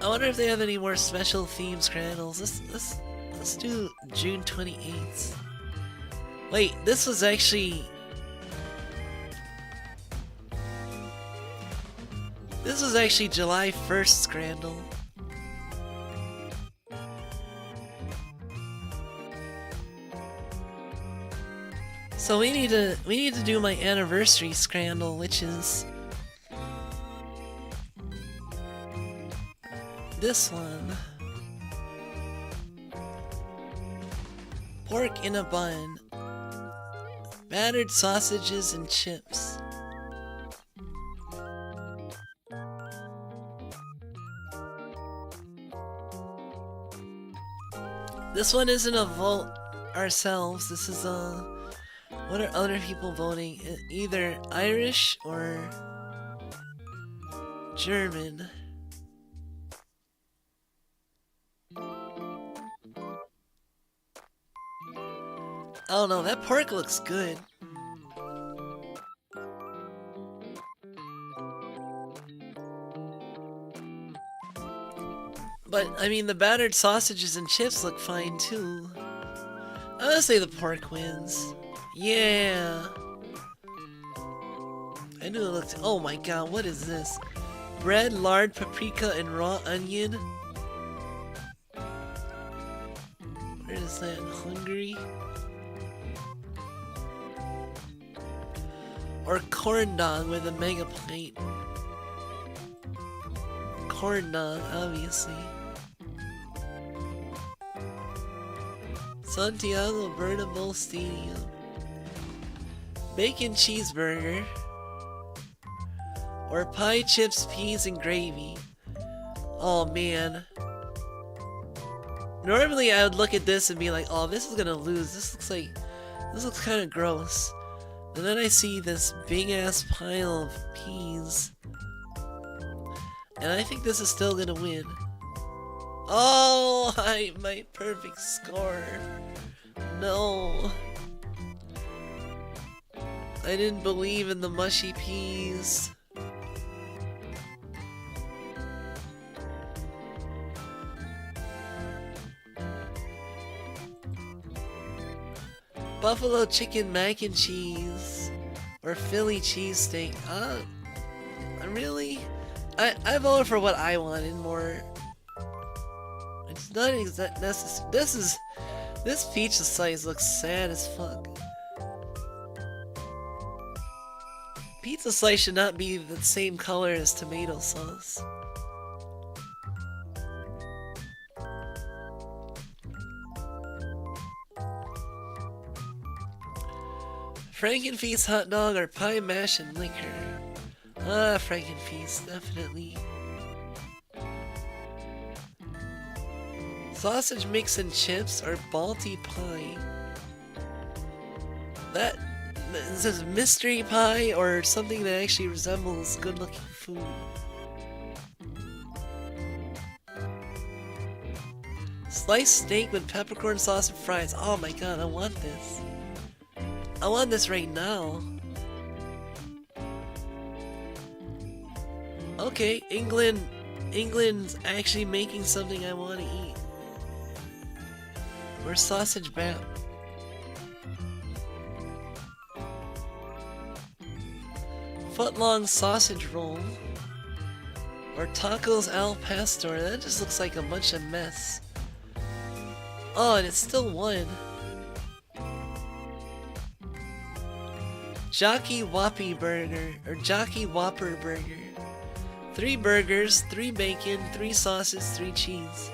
I wonder if they have any more special theme scrandals. Let's do June 28th. Wait, this was actually... This was actually July 1st scrandal. So we need to do my anniversary scrandal, which is this one. Pork in a bun. Battered sausages and chips. This one isn't a vote ourselves. This is a... What are other people voting? Either Irish or German. I don't know, that pork looks good. But, I mean, the battered sausages and chips look fine too. I'm gonna say the pork wins. Yeah! I knew it looked... Oh my god, what is this? Bread, lard, paprika, and raw onion? Where is that? Hungary? Or corn dog with a mega plate. Corn dog, obviously. Santiago Bernabéu Stadium. Bacon cheeseburger. Or pie, chips, peas, and gravy. Oh man. Normally I would look at this and be like, oh, this is gonna lose. This looks kind of gross. And then I see this big ass pile of peas. And I think this is still gonna win. Oh, my perfect score. No. I didn't believe in the mushy peas. Buffalo chicken mac and cheese or Philly cheesesteak. Really? I voted for what I wanted more. It's not exact necessary. This pizza slice looks sad as fuck. Pizza slice should not be the same color as tomato sauce. Frankenfeast hot dog or pie mash and liquor? Ah, Frankenfeast, definitely. Sausage mix and chips or Balti pie? That is mystery pie or something that actually resembles good looking food. Sliced steak with peppercorn sauce and fries. Oh my god, I want this. I want this right now. Okay, England's actually making something I want to eat. Where's sausage bap? Foot-long sausage roll. Or tacos al pastor. That just looks like a bunch of mess. Oh, and it's still one. Jockey Whoppy Burger, or Jockey Whopper Burger. 3 burgers, 3 bacon, 3 sauces, 3 cheese.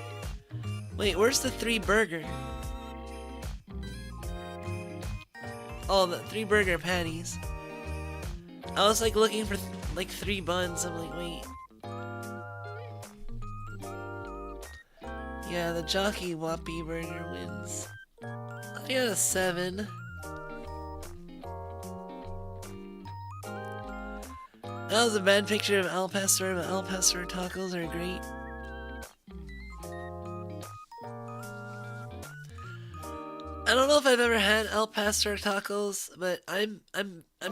Wait, where's the 3 burger? Oh, the 3 burger patties. I was like looking for like 3 buns. I'm like, wait. Yeah, the Jockey Whoppy Burger wins. I got a 7. That was a bad picture of Al Pastor, but Al Pastor tacos are great. I've ever had El Pastor tacos, but I'm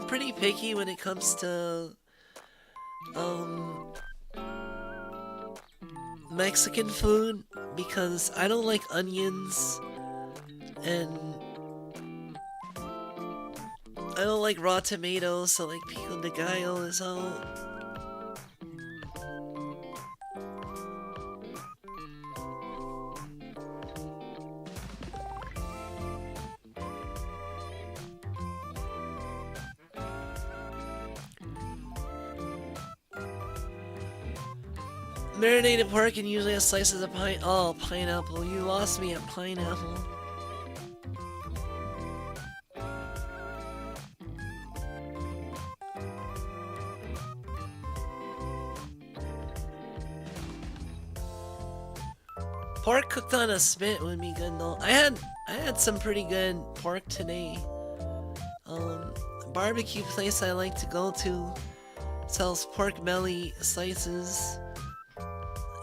pretty picky when it comes to Mexican food because I don't like onions and I don't like raw tomatoes, so like pico de gallo is out. Marinated pork and usually has slices of pineapple. You lost me at pineapple. Pork cooked on a spit would be good though. I had some pretty good pork today. Barbecue place I like to go to sells pork belly slices.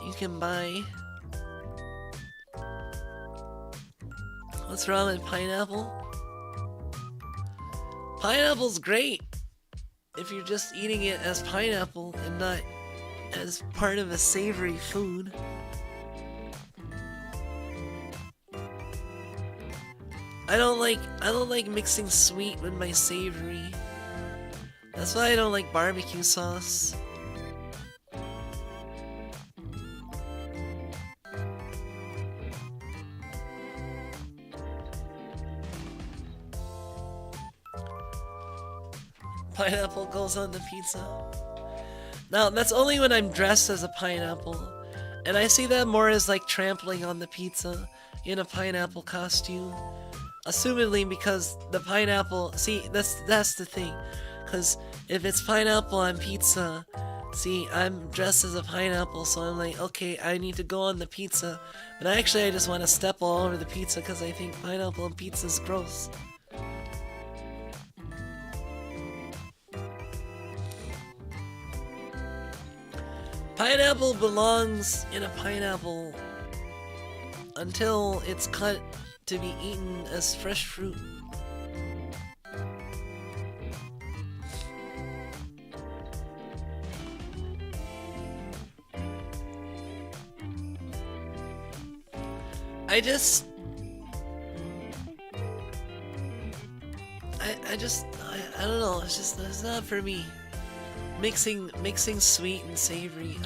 You can buy. What's wrong with pineapple? Pineapple's great if you're just eating it as pineapple and not as part of a savory food. I don't like mixing sweet with my savory. That's why I don't like barbecue sauce. Pineapple goes on the pizza. Now, that's only when I'm dressed as a pineapple. And I see that more as like trampling on the pizza in a pineapple costume. Assumedly because the pineapple... See, that's the thing. Because if it's pineapple on pizza... See, I'm dressed as a pineapple, so I'm like, okay, I need to go on the pizza. But actually, I just want to step all over the pizza because I think pineapple on pizza is gross. Pineapple belongs in a pineapple until it's cut to be eaten as fresh fruit. I don't know, it's not for me. Mixing sweet and savory.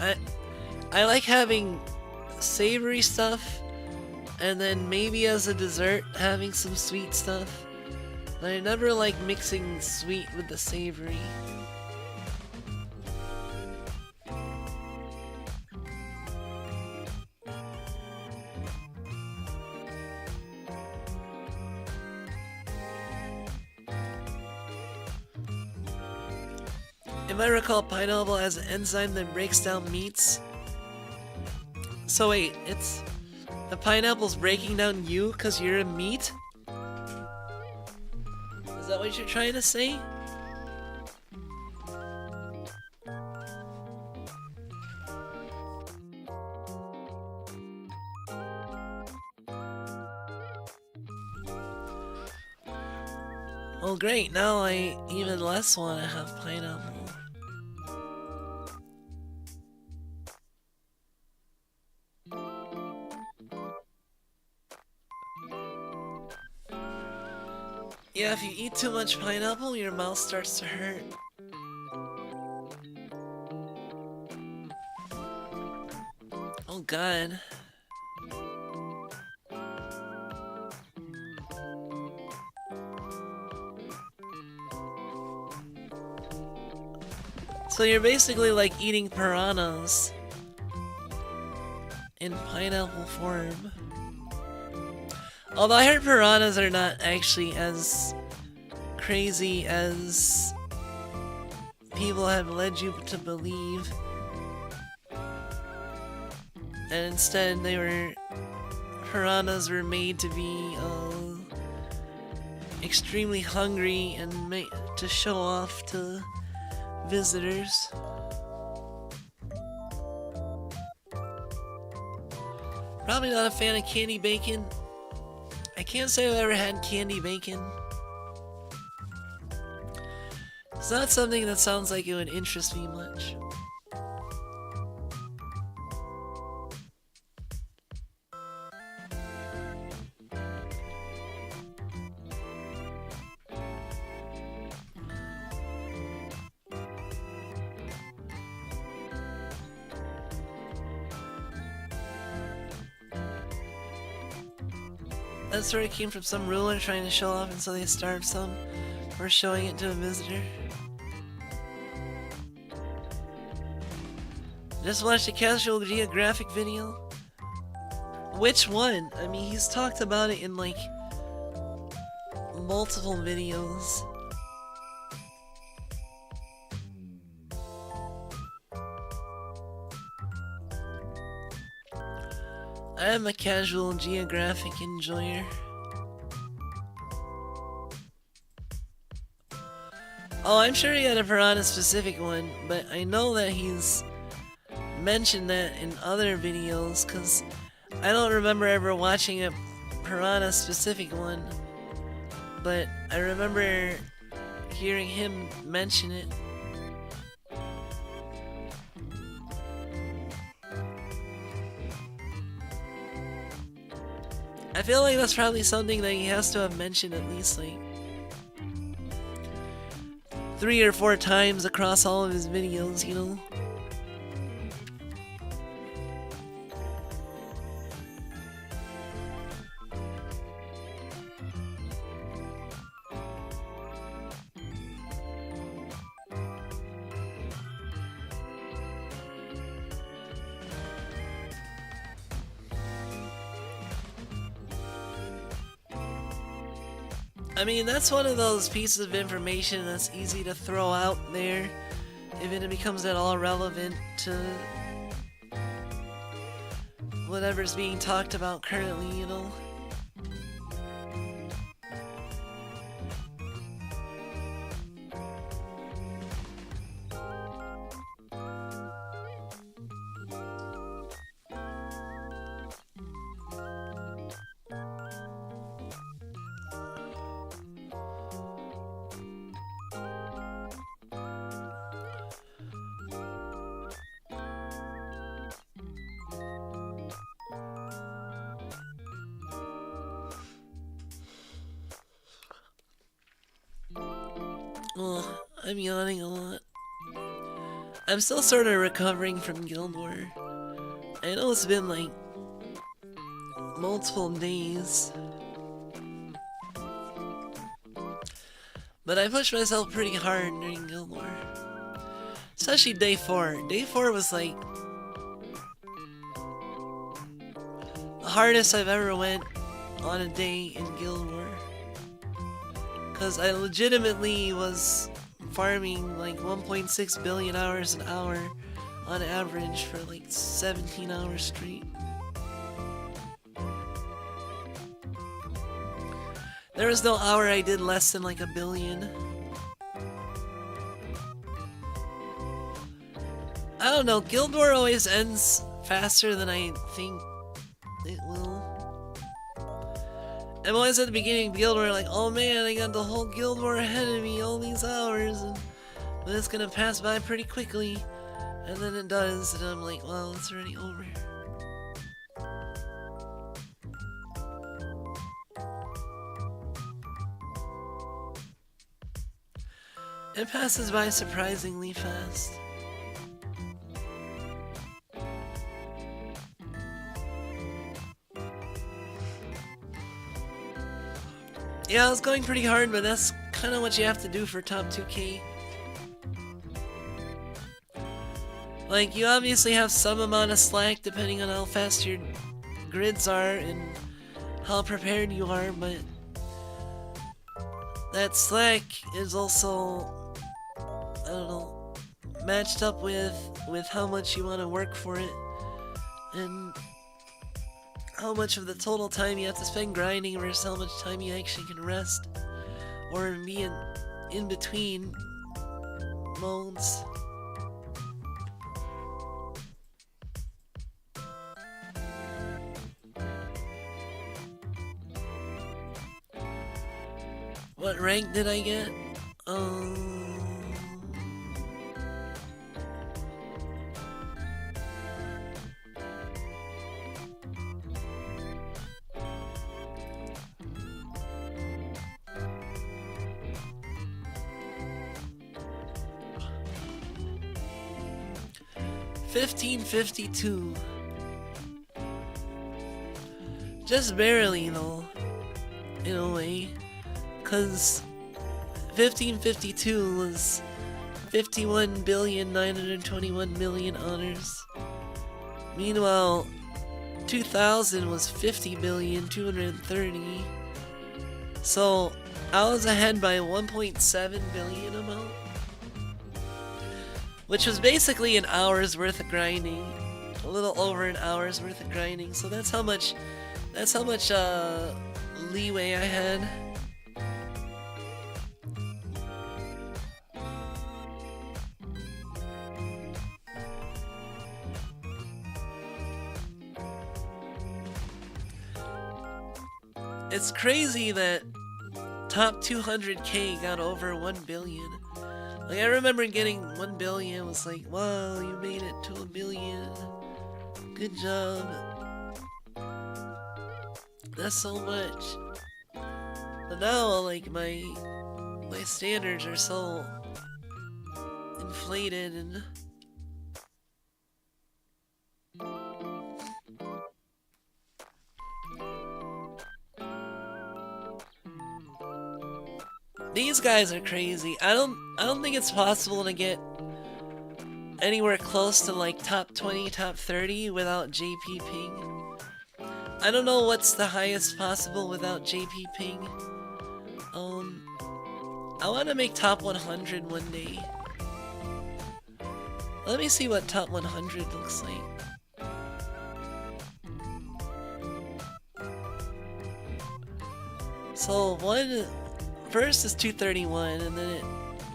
I like having savory stuff and then maybe as a dessert having some sweet stuff. But I never like mixing sweet with the savory. If I recall, pineapple has an enzyme that breaks down meats. So wait, it's... The pineapple's breaking down you because you're a meat? Is that what you're trying to say? Well great, now I even less want to have pineapple. Yeah, if you eat too much pineapple, your mouth starts to hurt. Oh god. So you're basically like eating piranhas in pineapple form. Although I heard piranhas are not actually as crazy as people have led you to believe. And instead piranhas were made to be extremely hungry and to show off to visitors. Probably not a fan of candy bacon. I can't say I've ever had candy bacon. It's not something that sounds like it would interest me much. That story came from some ruler trying to show off, and so they starved some for showing it to a visitor. Just watched a Casual Geographic video. Which one? I mean, he's talked about it in like multiple videos. I am a Casual Geographic enjoyer. Oh, I'm sure he had a Piranha specific one, but I know that he's mentioned that in other videos, because I don't remember ever watching a Piranha specific one, but I remember hearing him mention it. I feel like that's probably something that he has to have mentioned at least like 3 or 4 times across all of his videos, you know? I mean, that's one of those pieces of information that's easy to throw out there if it becomes at all relevant to whatever's being talked about currently, you know? Ugh, I'm yawning a lot. I'm still sort of recovering from Guild War. I know it's been like multiple days, but I pushed myself pretty hard during Guild War. Especially day 4. Day 4 was like the hardest I've ever went on a day in Guild War. Because I legitimately was farming like 1.6 billion hours an hour on average for like 17 hours straight. There was no hour I did less than like 1 billion. I don't know, Guild War always ends faster than I think it will. I'm always at the beginning of Guild War like, oh man, I got the whole Guild War ahead of me all these hours, but it's gonna pass by pretty quickly. And then it does, and I'm like, wow, it's already over. It passes by surprisingly fast. Yeah, I was going pretty hard, but that's kind of what you have to do for top 2K. Like, you obviously have some amount of slack depending on how fast your grids are and how prepared you are, but that slack is also, I don't know, matched up with how much you want to work for it and how much of the total time you have to spend grinding versus how much time you actually can rest or be in between modes. What rank did I get? 1552. Just barely though, in a way, cause 1552 was 51,921,000,000 honors. Meanwhile, 2000 was 50,230,000,000. So I was ahead by 1.7 billion amount, which was basically an hour's worth of grinding, a little over an hour's worth of grinding. So that's how much leeway I had. It's crazy that top 200k got over 1 billion. Like, I remember getting 1 billion, was like, wow, you made it to 1 billion. Good job. That's so much. But now, like, my standards are so inflated and these guys are crazy. I don't think it's possible to get anywhere close to like top 20, top 30 without JP ping. I don't know what's the highest possible without JP ping. I want to make top 100 one day. Let me see what top 100 looks like. So first is 231, and then it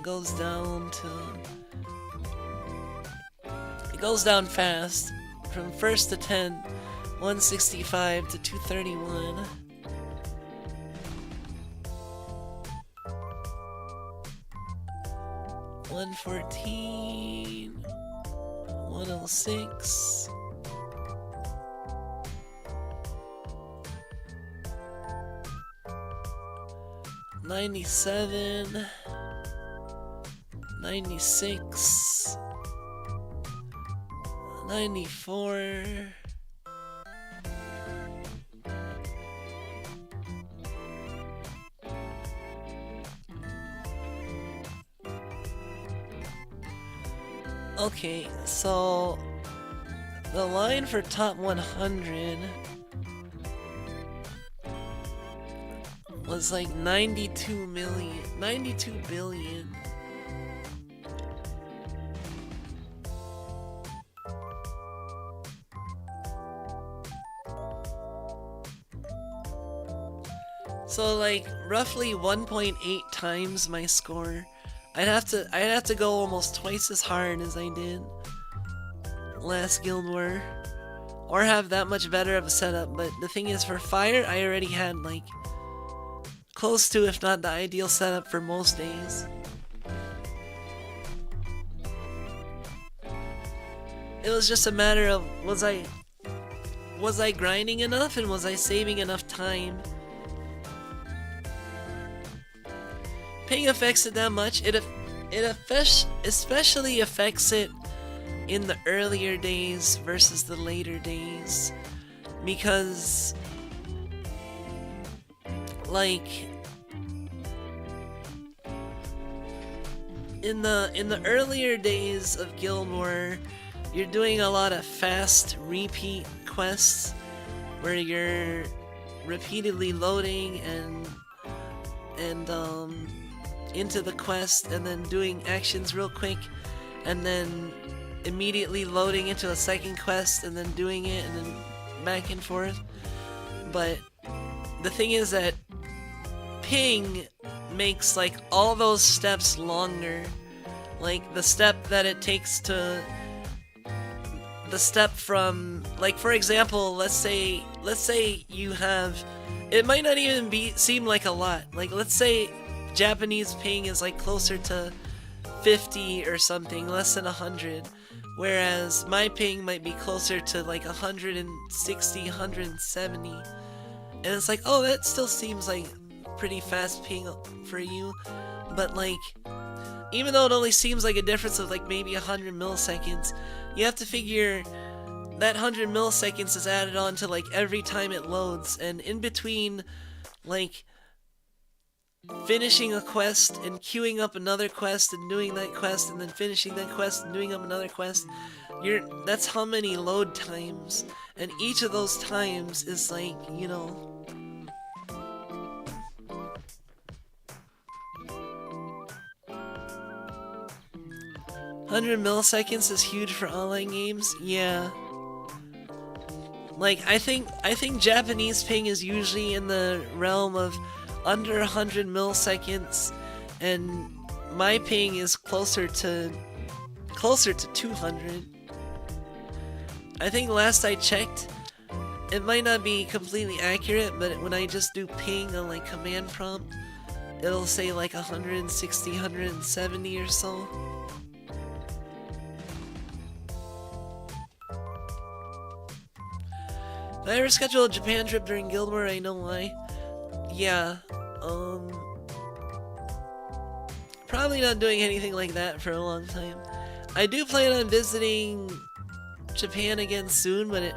goes down to... It goes down fast. From first to 10, 165 to 231. $114, 106. $97, 96, 94, okay, so the line for top 100 was like 92 billion. So like roughly 1.8 times my score. I'd have to go almost twice as hard as I did last Guild War, or have that much better of a setup. But the thing is, for fire, I already had like close to, if not the ideal setup for most days. It was just a matter of, was I grinding enough and was I saving enough time? Ping affects it that much. It especially affects it in the earlier days versus the later days, because like in the earlier days of Guild War, you're doing a lot of fast repeat quests where you're repeatedly loading and into the quest and then doing actions real quick and then immediately loading into a second quest and then doing it and then back and forth. But the thing is that ping makes like all those steps longer. Like the step that it takes to, the step from, like, for example, let's say you have, it might not even seem like a lot. Like, let's say Japanese ping is like closer to 50 or something, less than 100, whereas my ping might be closer to like 160, 170. And it's like, oh, that still seems like pretty fast ping for you, but like, even though it only seems like a difference of like maybe 100 milliseconds, you have to figure that 100 milliseconds is added on to like every time it loads, and in between like finishing a quest and queuing up another quest and doing that quest and then finishing that quest and doing up another quest, that's how many load times, and each of those times is like, you know, 100 milliseconds is huge for online games. Yeah. Like, I think Japanese ping is usually in the realm of under 100 milliseconds, and my ping is closer to 200. I think last I checked, it might not be completely accurate, but when I just do ping on like command prompt, it'll say like 160, 170 or so. Did I ever schedule a Japan trip during Guild War? I know why. Yeah, probably not doing anything like that for a long time. I do plan on visiting Japan again soon, but it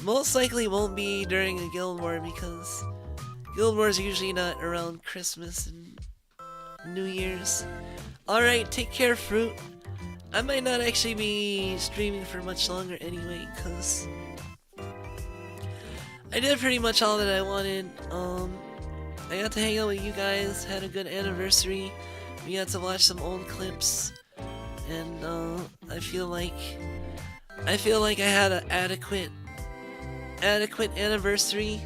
most likely won't be during a Guild War, because Guild War is usually not around Christmas and New Year's. Alright, take care, Fruit. I might not actually be streaming for much longer anyway, because I did pretty much all that I wanted. I got to hang out with you guys, had a good anniversary. We got to watch some old clips, and I feel like I had an adequate anniversary.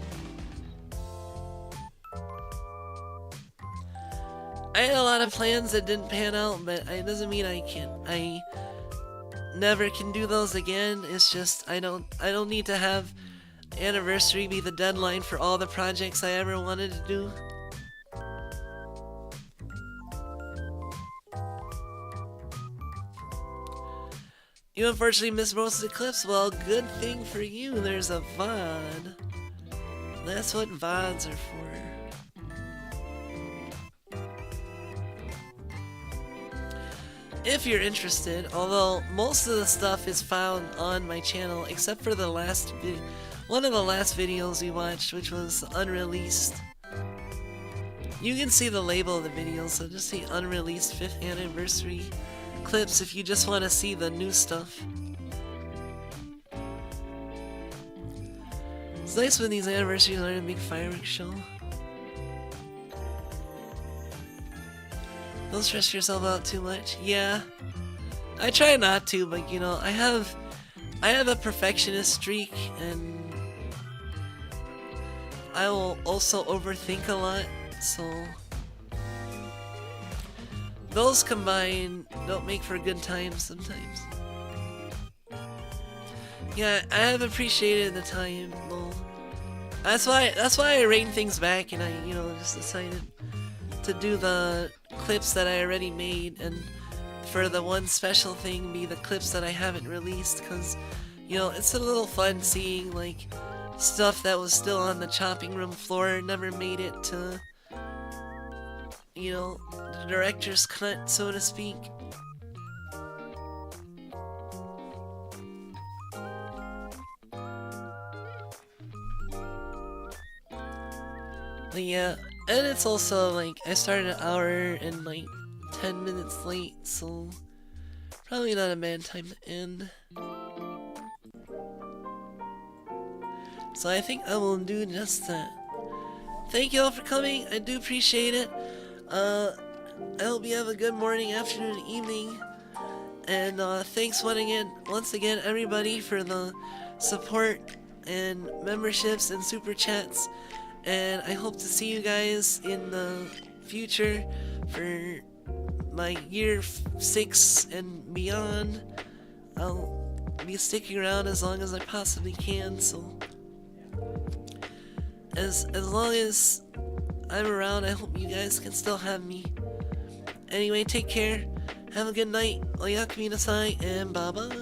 I had a lot of plans that didn't pan out, but it doesn't mean I never can do those again. It's just I don't need to have anniversary be the deadline for all the projects I ever wanted to do. You unfortunately missed most of the clips. Well, good thing for you, there's a VOD. That's what VODs are for. If you're interested, although most of the stuff is found on my channel, except for the last video. One of the last videos we watched, which was unreleased. You can see the label of the video, so just see unreleased 5th anniversary clips if you just want to see the new stuff. It's nice when these anniversaries aren't a big fireworks show. Don't stress yourself out too much. Yeah, I try not to, but you know, I have a perfectionist streak, and I will also overthink a lot, so those combined don't make for good times sometimes. Yeah, I have appreciated the time, though. That's why I reined things back, and I, you know, just decided to do the clips that I already made, and for the one special thing be the clips that I haven't released, because, you know, it's a little fun seeing like stuff that was still on the chopping room floor, never made it to, you know, the director's cut, so to speak. But yeah, and it's also like I started an hour and like 10 minutes late, so probably not a bad time to end. So I think I will do just that. Thank you all for coming. I do appreciate it. I hope you have a good morning, afternoon, evening. And thanks once again everybody for the support and memberships and super chats. And I hope to see you guys in the future for my year 6 and beyond. I'll be sticking around as long as I possibly can, so as long as I'm around. I hope you guys can still have me. Anyway, take care. Have a good night. Oyakumi nasai, and bye-bye.